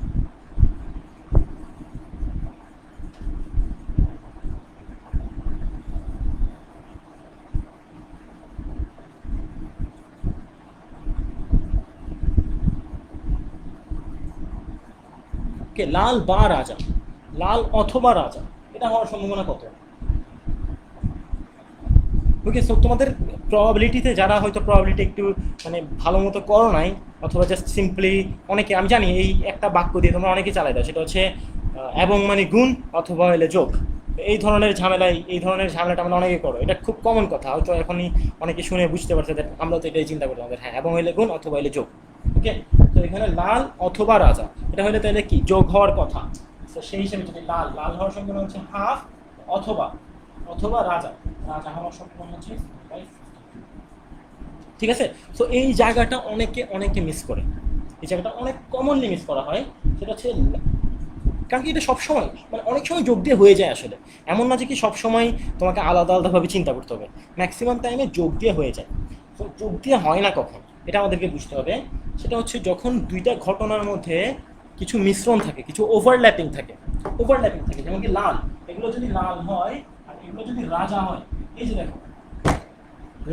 লাল বা রাজা, লাল অথবা রাজা, এটা হওয়ার সম্ভাবনা কত? ওকে, সো তোমাদের প্রবাবিলিটিতে যারা হয়তো প্রবাবিলিটি একটু মানে ভালো মতো করো নাই, অথবা জাস্ট সিম্পলি অনেকে, আমি জানি এই একটা বাক্য দিয়ে তোমরা অনেকে চালাই দাও, সেটা হচ্ছে এবং মানে গুণ অথবা হলে যোগ। এই ধরনের ঝামেলাটা আমরা অনেকে করো, এটা খুব কমন কথা, হয়তো এখনই অনেকে শুনে বুঝতে পারছে যে আমরা তো এটাই চিন্তা করলাম হ্যাঁ এবং হইলে গুণ অথবা হইলে যোগ। ওকে, তো এখানে লাল অথবা রাজা, এটা হইলে তাহলে কি যোগ হওয়ার কথা। তো সেই হিসেবে যদি লাল লাল হওয়ার সম্ভাবনা হচ্ছে হাফ, অথবা অথবা রাজা রাজা হওয়ার সম্ভাবনা হচ্ছে 5। ঠিক আছে, তো এই জায়গাটা অনেকে অনেকে মিস করে, এই জায়গাটা অনেক কমনলি মিস করা হয়। সেটা হচ্ছে কারণ কি এটা সবসময় মানে অনেক সময় যোগ দিয়ে হয়ে যায় আসলে, এমন না যে কি সবসময় তোমাকে আলাদা আলাদাভাবে চিন্তা করতে হবে, ম্যাক্সিমাম টাইমে যোগ দিয়ে হয়ে যায়। তো যোগ দিয়ে হয় না কখন, এটা আমাদেরকে বুঝতে হবে। সেটা হচ্ছে যখন দুইটা ঘটনার মধ্যে কিছু মিশ্রণ থাকে, কিছু ওভারল্যাপিং থাকে, যেমন কি লাল, এগুলো যদি লাল হয় আর এগুলো যদি রাজা হয়। এই যে দেখো,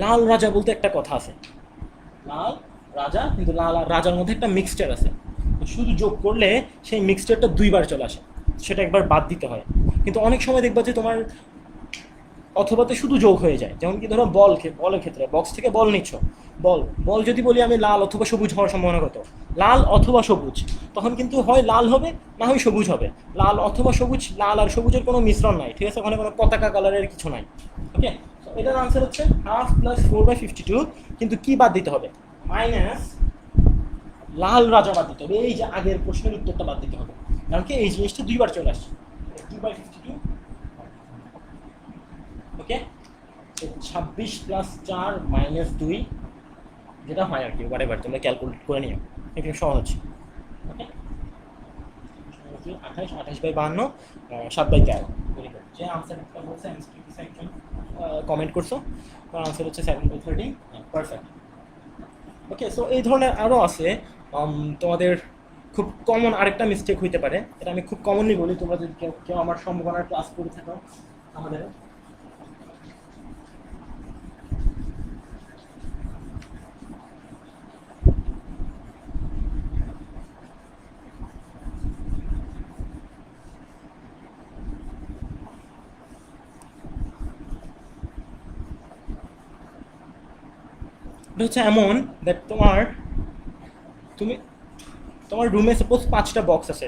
লাল রাজা বলতে একটা কথা আছে, লাল রাজা, কিন্তু লাল আর রাজার মধ্যে একটা মিক্সচার আছে, তো শুধু যোগ করলে সেই মিক্সচারটা দুইবার চলে আসে, সেটা একবার বাদ দিতে হয়। কিন্তু অনেক সময় দেখবা যে তোমার অথবাতে শুধু যোগ হয়ে যায়, যেমন কি ধরো বলের ক্ষেত্রে বক্স থেকে বল নিচ্ছ, বল বল যদি বলি আমি লাল অথবা সবুজ হওয়ার সম্ভাবনা কত, লাল অথবা সবুজ, তখন কিন্তু হয় লাল হবে না হয় সবুজ হবে, লাল অথবা সবুজ, লাল আর সবুজের কোনো মিশ্রণ নাই, ঠিক আছে, ওখানে কোনো পতাকা কালারের কিছু নাই। ওকে, এটার আনসার হচ্ছে হাফ প্লাস 4/52, কিন্তু কি বাদ দিতে হবে, মাইনাস লাল রাজা বাদ দিতে হবে, এই যে আগের প্রশ্নের উত্তরটা বাদ দিতে হবে, কারণ কি এই জিনিসটা দুইবার চলে আসছে, 2/52। ওকে, 26 প্লাস 4 মাইনাস 2, যেটা হয় আর কি, হোয়াটএভার তোমরা ক্যালকুলেট করে নিও, একটু সহজ। ওকে, 28/52, 7/13। ভেরি গুড, যে আনসারটা বলছে এমসিকিউ সেকশন কমেন্ট করছো, তার আনসার হচ্ছে 7/13, পারফেক্ট। ওকে, সো এই ধরনের আরও আছে। তোমাদের খুব কমন আরেকটা মিস্টেক হইতে পারে, এটা আমি খুব কমনলি বলি, তোমরা যদি কেউ কেউ আমার সম্ভাবনার ক্লাস করে থাকো আমাদের, এটা হচ্ছে এমন দ্যাট তুমি তোমার রুমে সাপোজ 5টা বক্স আছে,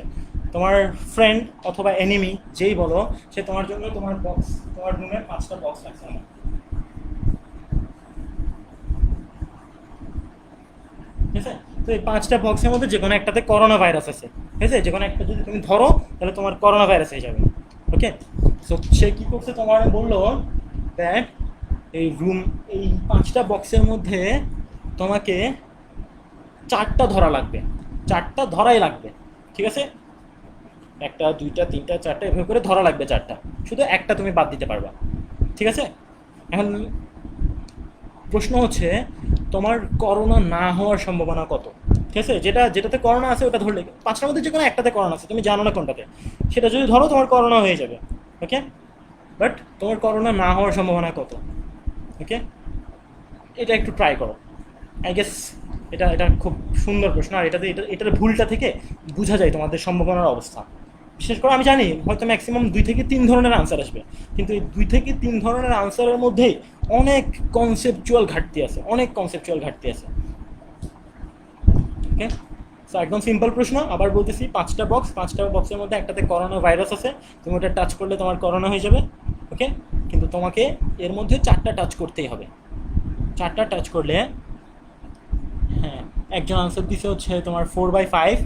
তোমার ফ্রেন্ড অথবা এনিমি যেই বলো, সে তোমার জন্য তোমার রুমে 5টা বক্স রাখছে আমার, ঠিক আছে। তো এই 5টা বক্সের মধ্যে যে কোনো একটাতে করোনা ভাইরাস আছে, ঠিক আছে, যে কোনো একটা যদি তুমি ধরো তাহলে তোমার করোনা ভাইরাস হয়ে যাবে। ওকে, সো সে কী করছে, তোমার বললো দ্যাট এই 5টা বক্সের মধ্যে তোমাকে 4টা ধরা লাগবে, 4টা ধরাই লাগবে, ঠিক আছে, 1টা 2টা 3টা 4টা এভাবে করে ধরা লাগবে 4টা, শুধু একটা তুমি বাদ দিতে পারবা, ঠিক আছে। এখন প্রশ্ন হচ্ছে তোমার করোনা না হওয়ার সম্ভাবনা কত, ঠিক আছে, যেটাতে করোনা আছে ওটা ধরলে 5টার মধ্যে যে কোনো একটাতে করোনা আছে, তুমি জানো না কোনটাতে, সেটা যদি ধরো তোমার করোনা হয়ে যাবে। ওকে, বাট তোমার করোনা না হওয়ার সম্ভাবনা কত? ওকে, এটা একটু ট্রাই করো, আই গেস এটা এটা খুব সুন্দর প্রশ্ন, আর এটার ভুলটা থেকে বোঝা যায় তোমাদের সম্ভাবনার অবস্থা। বিশেষ করে আমি জানি হয়তো ম্যাক্সিমাম 2 থেকে 3 ধরনের আনসার আসবে, কিন্তু এই 2 থেকে 3 ধরনের আনসারের মধ্যেই অনেক কনসেপচুয়াল ঘাটতি আছে, ওকে, সো একদম সিম্পল প্রশ্ন, আবার বলতেছি, 5টা বক্সের মধ্যে একটাতে করোনা ভাইরাস আছে, তুমি ওটা টাচ করলে তোমার করোনা হয়ে যাবে। ওকে, কিন্তু তোমাকে এর মধ্যে 4টা টাচ করতেই হবে, 4টা টাচ করলে, হ্যাঁ, একজন আনসার দিছে হচ্ছে তোমার 4/5,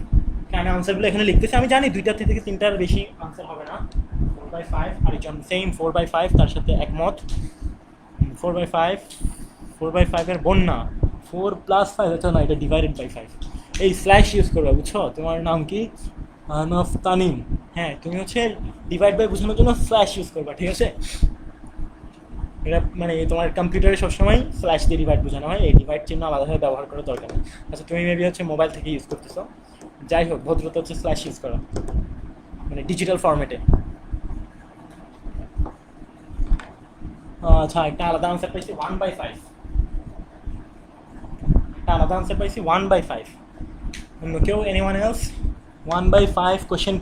আমি আনসারগুলো এখানে লিখতেছি, আমি জানি 2টা থেকে 3টার বেশি আনসার হবে না, 4/5, আরেকজন সেম 4/5, তার সাথে একমত, 4/5, 4/5 এর বন্যা, 4 + 5, আচ্ছা না, এটা ডিভাইডেড বাই 5, এই স্ল্যাশ ইউজ করবে, বুঝছো, তোমার নাম কি, আনফ তানিম, হ্যাঁ, তুমি হচ্ছে ডিভাইড বাই বোঝানোর জন্য স্ল্যাশ ইউজ করবা, ঠিক আছে। এটা মানে তোমার কম্পিউটারে সবসময় স্ল্যাশ দিয়ে ডিভাইড বোঝানো হয়, এই ডিভাইড চিহ্ন আলাদাভাবে ব্যবহার করার দরকার নেই। আচ্ছা, তুমি মেবি হচ্ছে মোবাইল থেকে ইউজ করতেছো, যাই হোক, ভদ্রতা হচ্ছে স্ল্যাশ ইউজ করা, মানে ডিজিটাল ফরম্যাটে। আচ্ছা, একটা আলাদা আনসার পাইছি 1/5, একটা আলাদা আনসার পাইছি 1/5, অন্য কেউ, এনিওয়ান এলস? 1/5, কোয়েশ্চেন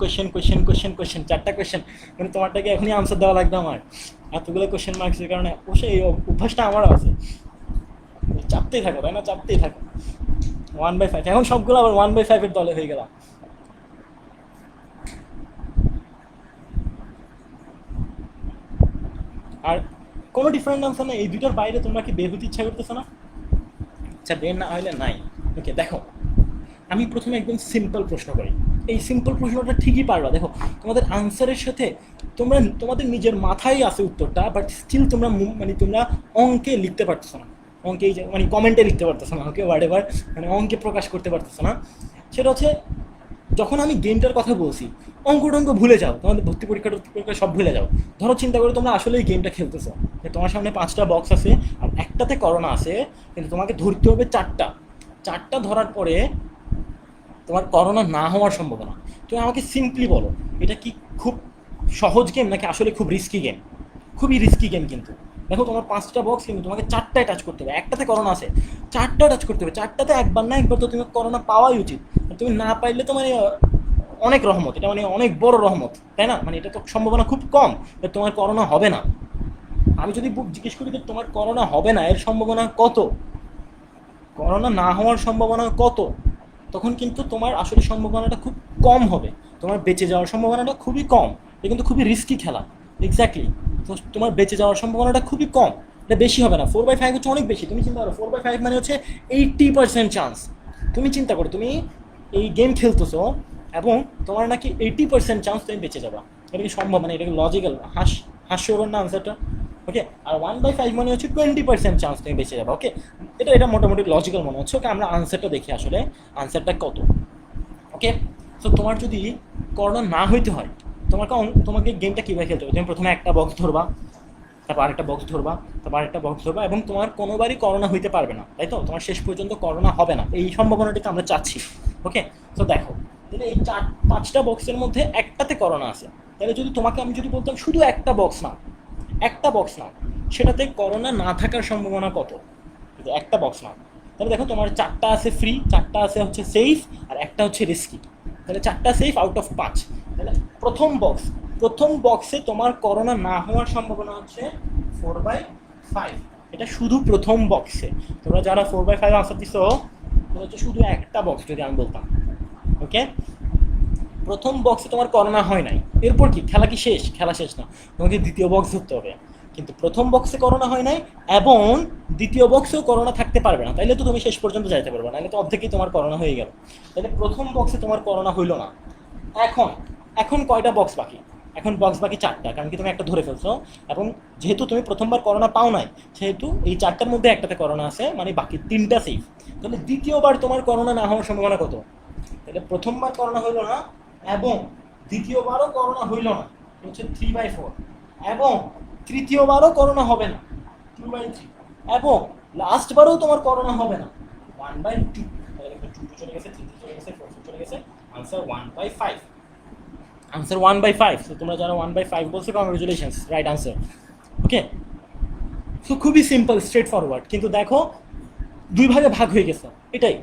4টা কোয়েশ্চেন, মানে তোমারটাকে এখনই আনসার দেওয়া লাগবে আমার, এতগুলো কোয়েশ্চেন মার্কসের কারণে, অবশ্যই এই অভ্যাসটা আমারও আছে, চাপতেই থাকো, তাই না, চাপতেই থাকো। 1/5, এখন সবগুলো আবার 1/5 দলে হয়ে গেলাম। আর কোনো ডিফারেন্ট আনসার না, এই দুটোর বাইরে তোমরা কি বের হতে ইচ্ছা করতেছো না? আচ্ছা বের না হলে নাই। ওকে দেখো, আমি প্রথমে একদম সিম্পল প্রশ্ন করি, এই সিম্পল প্রশ্নটা ঠিকই পারবা। দেখো তোমাদের আনসারের সাথে তোমরা তোমাদের নিজের মাথায় আছে উত্তরটা, বাট স্টিল তোমরা মানে তোমরা অঙ্কে লিখতে পারতেছো না, অঙ্কে এই যে মানে কমেন্টে লিখতে পারতেছো না, ওকে হোয়াট এভার, মানে অঙ্কে প্রকাশ করতে পারতেছো না। সেটা হচ্ছে যখন আমি গেমটার কথা বলছি, অঙ্ক টঙ্ক ভুলে যাও, তোমাদের ভর্তি পরীক্ষা টর্তি পরীক্ষা সব ভুলে যাও। ধরো চিন্তা করে তোমরা আসলে এই গেমটা খেলতেছো, যে তোমার সামনে 5টা বক্স আছে আর একটাতে করোনা আছে, কিন্তু তোমাকে ধরতে হবে 4টা। 4টা ধরার পরে তোমার করোনা না হওয়ার সম্ভাবনা, তুমি আমাকে সিম্পলি বলো এটা কি খুব সহজ গেম নাকি আসলে খুব রিস্কি গেম? খুবই রিস্কি গেম। কিন্তু দেখো তোমার 5টা বক্স, কিন্তু তোমাকে 4টায় টাচ করতে হবে, একটাতে করোনা আছে 4টা টাচ করতে হবে, 4টাতে একবার না একবার তো তুমি করোনা পাওয়াই উচিত। তুমি না পাইলে তো মানে অনেক রহমত, এটা মানে অনেক বড় রহমত, তাই না? মানে এটা তো সম্ভাবনা খুব কম যে তোমার করোনা হবে না। আমি যদি জিজ্ঞেস করি যে তোমার করোনা হবে না এর সম্ভাবনা কত, করোনা না হওয়ার সম্ভাবনা কত, তখন কিন্তু তোমার আসলে সম্ভাবনাটা খুব কম হবে, তোমার বেঁচে যাওয়ার সম্ভাবনাটা খুবই কম। এটা কিন্তু খুবই রিস্কি খেলা। এক্স্যাক্টলি, তো তোমার বেঁচে যাওয়ার সম্ভাবনাটা খুবই কম, এটা বেশি হবে না। 4/5 হচ্ছে অনেক বেশি। তুমি চিন্তা করো 4/5 মানে হচ্ছে 80% চান্স। তুমি চিন্তা করো তুমি এই গেম খেলতেছো এবং তোমার নাকি 80% চান্স তুমি বেঁচে যাবা। এটা কি সম্ভব? মানে এটা কি লজিক্যাল? হাস্যকর না আনসারটা? ওকে, আর 1/5 মানে হচ্ছে 20% চান্স তুমি বেঁচে যাবে। ওকে, এটা মোটামুটি লজিক্যাল মনে হচ্ছে। ওকে, আমরা আনসারটা দেখি আসলে আনসারটা কত। ওকে, তো তোমার যদি করোনা না হইতে হয়, তোমাকে গেমটা কীভাবে খেলতে হবে? তুমি প্রথমে একটা বক্স ধরবা, তারপর আরেকটা বক্স ধরবা, তারপর আরেকটা বক্স ধরবা, এবং তোমার কোনোবারই করোনা হইতে পারবে না, তাই তো? তোমার শেষ পর্যন্ত করোনা হবে না, এই সম্ভাবনাটাকে আমরা চাচ্ছি। ওকে, তো দেখো তাহলে এই 5টা বক্সের মধ্যে একটাতে করোনা আছে, তাহলে যদি তোমাকে আমি যদি বলতাম শুধু একটা বক্স নাও, একটা বক্স নাও, সেটাতে করোনা না থাকার সম্ভাবনা কত? যদি একটা বক্স নাও, তাহলে দেখো তোমার 4টা আছে ফ্রি, 4টা আছে হচ্ছে সেফ, আর একটা হচ্ছে রিস্কি। তাহলে 4টা সেফ আউট অফ 5। তাহলে প্রথম বক্সে তোমার করোনা না হওয়ার সম্ভাবনা হচ্ছে 4/5। এটা শুধু প্রথম বক্সে। তোমরা যারা 4/5 আনসার দিছো, তোমরা হচ্ছে শুধু একটা বক্স যদি আমি বলতাম। ওকে, প্রথম বক্সে তোমার করোনা হয় নাই, এরপর কি খেলা কি শেষ? খেলা শেষ না, তোমাকে দ্বিতীয় বক্স ধরতে হবে। কিন্তু প্রথম বক্সে করোনা হয় নাই এবং দ্বিতীয় বক্সেও করোনা থাকতে পারবে না, তাইলে তো তুমি শেষ পর্যন্ত যাইতে পারবে না, নাহলে তো অর্ধেকই তোমার করোনা হয়ে গেল। তাহলে প্রথম বক্সে তোমার করোনা হইলো না। এখন এখন কয়টা বক্স বাকি? এখন বক্স বাকি 4টা, কারণ কি তুমি একটা ধরে ফেলছো। এবং যেহেতু তুমি প্রথমবার করোনা পাও নাই, সেহেতু এই 4টার মধ্যে একটাতে করোনা আছে, মানে বাকি 3টা সেফ। তাহলে দ্বিতীয়বার তোমার করোনা না হওয়ার সম্ভাবনা কত? তাহলে প্রথমবার করোনা হইল না এবং দ্বিতীয়বারও করোনা হইল না, হচ্ছে 3/4, এবং তৃতীয়বারও করোনা হবে না, 2/3, এবং লাস্টবারও তোমার করোনা হবে না, 1/2। টু চলে গেছে, 3 চলে গেছে, 4 চলে গেছে, আনসার 1/5। আনসার 1/5। তো তোমরা যারা 1/5 বলছো, কংগ্রেচুলেশনস, রাইট আনসার। ওকে, সো খুবই সিম্পল, স্ট্রেট ফরওয়ার্ড। কিন্তু দেখো 2 ভাগে ভাগ হয়ে গেছে, এটাই।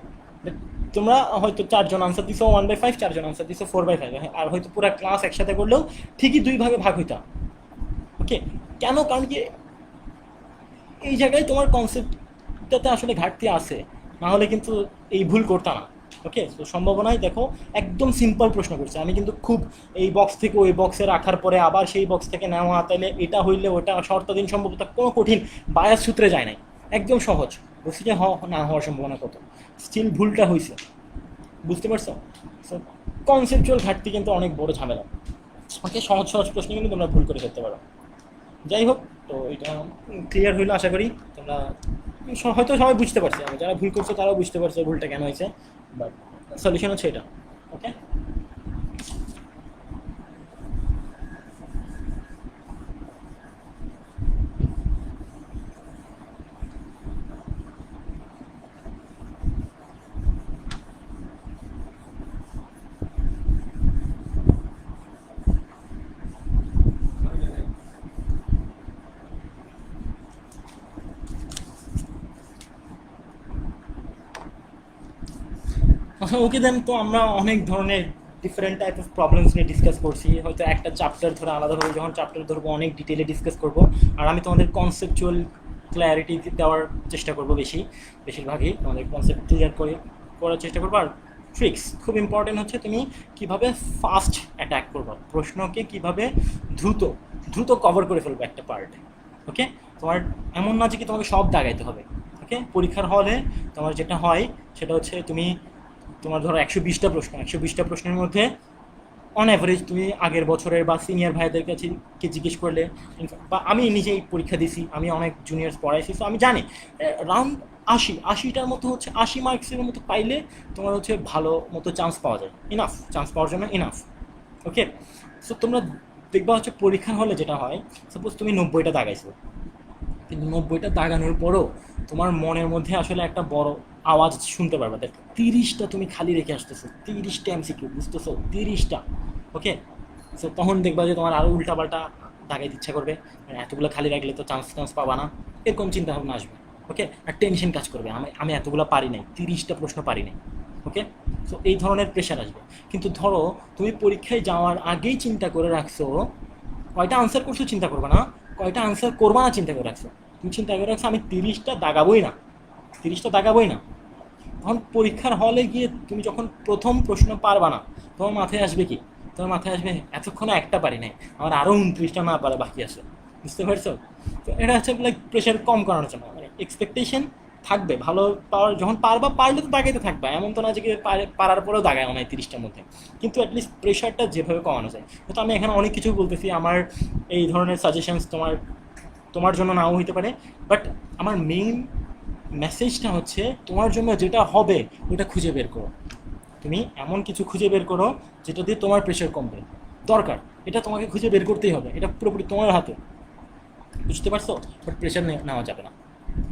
তোমরা হয়তো 4জন আনসার দিছো 1/5, 4জন আনসার দিছো 4/5, আর হয়তো পুরো ক্লাস একসাথে করলেও ঠিকই 2 ভাগে ভাগ হইতাম। ওকে, কেন? কারণ কি এই জায়গায় তোমার কনসেপ্টটাতে আসলে ঘাটতি আছে, না হলে কিন্তু এই ভুল করতাম না। ওকে, তো সম্ভাবনায় দেখো একদম সিম্পল প্রশ্ন করছে আমি, কিন্তু খুব এই বক্স থেকে ওই বক্সে রাখার পরে আবার সেই বক্স থেকে নেওয়া, তাহলে এটা হইলে ওটা শর্তাধীন সম্ভবত কোনো কঠিন বায়াস সূত্রে যায় নাই, একদম সহজ। বলছি যে না হওয়ার সম্ভাবনা কত, স্টিল ভুলটা হয়েছে। বুঝতে পারছো? সো কনসেপচুয়াল ঘাটতি কিন্তু অনেক বড় ঝামেলা। ওকে, সহজ সহজ প্রশ্ন কিন্তু তোমরা ভুল করে ফেলতে পারো। যাই হোক, তো এটা ক্লিয়ার হইলো আশা করি। তোমরা হয়তো সবাই বুঝতে পারছে, যারা ভুল করছো তারাও বুঝতে পারছে ভুলটা কেন হয়েছে, বাট সলিউশন হচ্ছে এটা। ওকে, ওকে দেন। তো আমরা অনেক ধরনের ডিফারেন্ট টাইপ অফ প্রবলেমস নিয়ে ডিসকাস করছি। হয়তো একটা চ্যাপ্টার ধরে আলাদাভাবে যখন চ্যাপ্টার ধরবো অনেক ডিটেলে ডিসকাস করব, আর আমি তোমাদের কনসেপচুয়াল ক্ল্যারিটি দেওয়ার চেষ্টা করব, বেশিরভাগই তোমাদের কনসেপ্ট ক্লিয়ার করার চেষ্টা করবো। আর ট্রিক্স খুব ইম্পর্টেন্ট হচ্ছে, তুমি কিভাবে ফাস্ট অ্যাটাক করবো, প্রশ্নকে কিভাবে দ্রুত দ্রুত কভার করে ফেলবো একটা পার্ট। ওকে, তোমার এমন না যে কি তোমাকে সব দাগাইতে হবে। ওকে, পরীক্ষার হলে তোমার যেটা হয় সেটা হচ্ছে তুমি, তোমার ধরো 120টা প্রশ্ন, 120টা প্রশ্নের মধ্যে অন অ্যাভারেজ তুমি আগের বছরের বা সিনিয়র ভাইদের কাছে কে জিজ্ঞেস করলে, বা আমি নিজেই পরীক্ষা দিছি, আমি অনেক জুনিয়র্স পড়াইছি, তো আমি জানি রাউন্ড 80টার মতো হচ্ছে, 80 মার্কসের মতো পাইলে তোমার হচ্ছে ভালো মতো চান্স পাওয়া যায়, ইনাফ চান্স পাওয়ার জন্য ইনাফ। ওকে, সো তোমরা দেখবা হচ্ছে পরীক্ষার হলে যেটা হয়, সাপোজ তুমি 90টা দাগাইছো, কিন্তু 90টা দাগানোর পরও তোমার মনের মধ্যে আসলে একটা বড় আওয়াজ শুনতে পারবে, দেখ 30টা তুমি খালি রেখে আসতেছো, 30টা এমসিকিউ, বুঝতেছো, 30টা। ওকে, সো তখন দেখবা যে তোমার আরও উল্টাপাল্টা দাগাইতে ইচ্ছা করবে, মানে এতগুলো খালি রাখলে তো চান্স টান্স পাবা না, এরকম চিন্তা ভাবনা আসবে। ওকে, আর টেনশন কাজ করবে, আমি আমি এতগুলো পারি নাই, 30টা প্রশ্ন পারি নাই। ওকে, সো এই ধরনের প্রেশার আসবে। কিন্তু ধরো তুমি পরীক্ষায় যাওয়ার আগেই চিন্তা করে রাখছো, কয়টা আনসার করছো চিন্তা করবে না, কয়টা আনসার করবা না চিন্তা করে রাখছো। তুমি চিন্তা করে রাখছো আমি 30টা দাগাবোই না, 30টা দাগাবোই না। তখন পরীক্ষার হলে গিয়ে তুমি যখন প্রথম প্রশ্ন পারবা না, তোমার মাথায় আসবে কি, তোমার মাথায় আসবে এতক্ষণে একটা পারি নাই, আমার আরও 29টা না পারা বাকি আছে। বুঝতে পারছো? তো এটা হচ্ছে লাইক প্রেশার কম করানোর জন্য, মানে এক্সপেকটেশন থাকবে ভালো পাওয়ার, যখন পারবা, পারলে তো দাগাইতে থাকবা, এমন তো না যে কি পারার পরেও দাগায় নাই 30টার মধ্যে, কিন্তু অ্যাটলিস্ট প্রেশারটা যেভাবে কমানো যায়। তো আমি এখানে অনেক কিছু বলতেছি, আমার এই ধরনের সাজেশনস তোমার তোমার জন্য নাও হইতে পারে, বাট আমার মেইন মেসেজটা হচ্ছে তোমার জন্য যেটা হবে ওটা খুঁজে বের করো। তুমি এমন কিছু খুঁজে বের করো যেটা দিয়ে তোমার প্রেশার কমবে, দরকার, এটা তোমাকে খুঁজে বের করতেই হবে, এটা পুরোপুরি তোমার হাতে। বুঝতে পারছো? বাট প্রেশার নেওয়া যাবে না।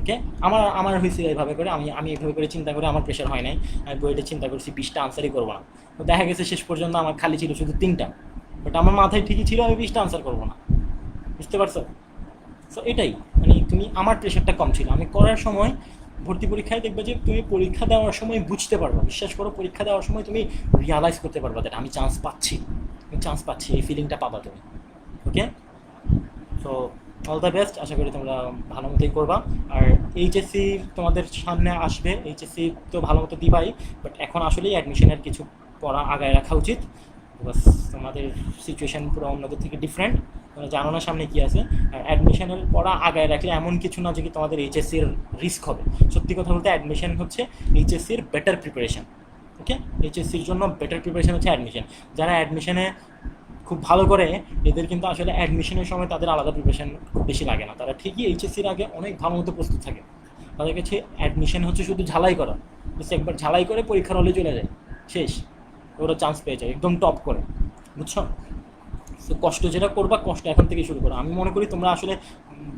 ওকে, আমার আমার হয়েছে এইভাবে করে, আমি আমি এইভাবে করে চিন্তা করে আমার প্রেশার হয় নাই, আমি বইটা চিন্তা করছি 20টা আনসারই করবো না, তো দেখা গেছে শেষ পর্যন্ত আমার খালি ছিল শুধু 3টা, বাট আমার মাথায় ঠিকই ছিল আমি 20টা আনসার করবো না। বুঝতে পারছো? সো এটাই, মানে তুমি, আমার প্রেশারটা কম ছিল, আমি করার সময় ভর্তি পরীক্ষায় দেখবে যে তুমি পরীক্ষা দেওয়ার সময় বুঝতে পারবা, বিশ্বাস করো, পরীক্ষা দেওয়ার সময় তুমি রিয়ালাইজ করতে পারবা যে আমি চান্স পাচ্ছি, আমি চান্স পাচ্ছি, এই ফিলিংটা পাবা তুমি। ওকে, সো অল দ্য বেস্ট, আশা করি তোমরা ভালো মতোই করবা। আর এইচএসসি তোমাদের সামনে আসবে, এইচএসসি তো ভালো মতো দিবাই, বাট এখন আসলেই অ্যাডমিশনের কিছু পড়া আগায় রাখা উচিত। বাস, তোমাদের সিচুয়েশান পুরো অন্যদের থেকে ডিফারেন্ট, তোমরা জানো না সামনে কী আছে। আর অ্যাডমিশনের পড়া আগায় রাখলে এমন কিছু না যে কি তোমাদের এইচএসসির রিস্ক হবে। সত্যি কথা বলতে অ্যাডমিশন হচ্ছে এইচএসসির বেটার প্রিপারেশান। ওকে, এইচএসসির জন্য বেটার প্রিপারেশান হচ্ছে অ্যাডমিশন। যারা অ্যাডমিশনে খুব ভালো করে, এদের কিন্তু আসলে অ্যাডমিশনের সময় তাদের আলাদা প্রিপারেশান খুব বেশি লাগে না, তারা ঠিকই এইচএসসির আগে অনেক ভালো মতো প্রস্তুত থাকে। তাদের কাছে অ্যাডমিশন হচ্ছে শুধু ঝালাই করা, একবার ঝালাই করে পরীক্ষার হলে চলে যায়, শেষ, ওরা চান্স পেয়ে যায় একদম টপ করে। বুঝছো? তো কষ্ট যেটা করবা, কষ্ট এখন থেকে শুরু করো। আমি মনে করি তোমরা আসলে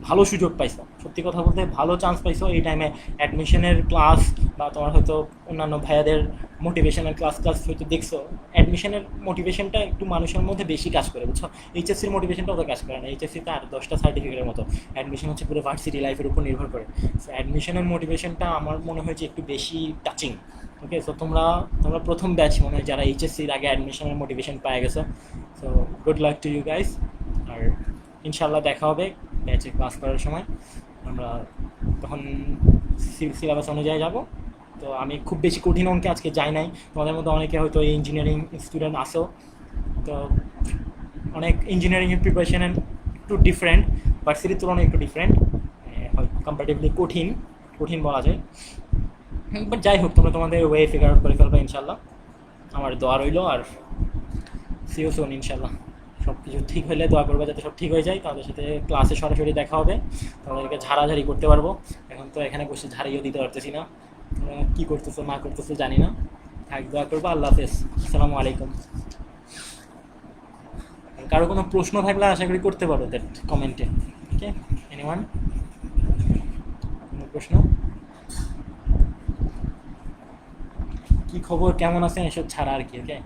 ভালো সুযোগ পাইছো, সত্যি কথা বলতে ভালো চান্স পাইছো এই টাইমে। অ্যাডমিশনের ক্লাস বা তোমার হয়তো অন্যান্য ভাইয়াদের মোটিভেশনের ক্লাস হয়তো দেখছো, অ্যাডমিশনের মোটিভেশনটা একটু মানুষের মধ্যে বেশি কাজ করে, বুঝছো? এইচএসসির মোটিভেশনটা অত কাজ করে না, এইচএসসিতে আর 10টা সার্টিফিকেটের মতো, অ্যাডমিশন হচ্ছে পুরো ভার্সিটি লাইফের উপর নির্ভর করে। সো অ্যাডমিশনের মোটিভেশনটা আমার মনে হয় যে একটু বেশি টাচিং। ওকে, সো তোমরা তোমরা প্রথম ব্যাচ মনে হয় যারা এইচএসসির আগে অ্যাডমিশনের মোটিভেশন পেয়ে গেছো। So good luck to you guys. আর ইনশাল্লাহ দেখা হবে ব্যাচে ক্লাস করার সময়, আমরা তখন সিলেবাস অনুযায়ী যাব। তো আমি খুব বেশি কঠিন অঙ্কে আজকে যাই নাই, তোমাদের মধ্যে অনেকে হয়তো ইঞ্জিনিয়ারিং স্টুডেন্ট আসো, তো অনেক ইঞ্জিনিয়ারিংয়ের প্রিপারেশন একটু ডিফারেন্ট, ভার্সিটির তুলনায় একটু ডিফারেন্ট, হয় কম্পারেটিভলি কঠিন, কঠিন বলা যায়। বাট যাই হোক, তোমরা তোমাদের ওয়ে ফিগার আউট করে ফেলবে ইনশাল্লাহ, আমার দোয়া রইল। আর সিও সুন ইনশাল্লাহ, সব কিছু ঠিক হলে দোয়া করবে যাতে সব ঠিক হয়ে যায়, তাদের সাথে ক্লাসে সরাসরি দেখা হবে, তাদেরকে ঝাড়াঝাড়ি করতে পারবো। এখন তো এখানে বসে ঝাড়িও দিতে পারতেছি না, কী করতেছো না করতেছো জানি না। থাক, দোয়া করবো। আল্লাহ হাফেজ, আসসালামু আলাইকুম। কারো কোনো প্রশ্ন থাকলে আশা করি করতে পারো দ্যাট কমেন্টে। ওকে, এনিওয়ান, কোনো প্রশ্ন? কী খবর, কেমন আছেন, এসব ছাড়া আর কি। ওকে,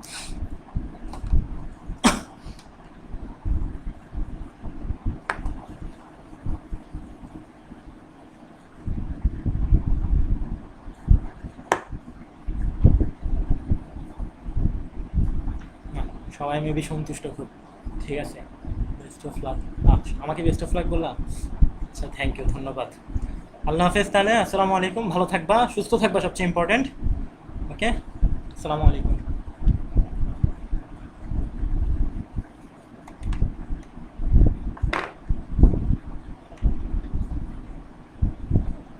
সবাই মেবি সন্তুষ্ট খুব, ঠিক আছে, বেস্ট অফ লাক। আমাকে বেস্ট অফ লাক বললাম, আচ্ছা, থ্যাংক ইউ, ধন্যবাদ। আল্লাহ হাফেজ তাহলে, আসসালামু আলাইকুম, ভালো থাকবা, সুস্থ থাকবা, সবচেয়ে ইম্পর্ট্যান্ট। ওকে, আসসালামু আলাইকুম।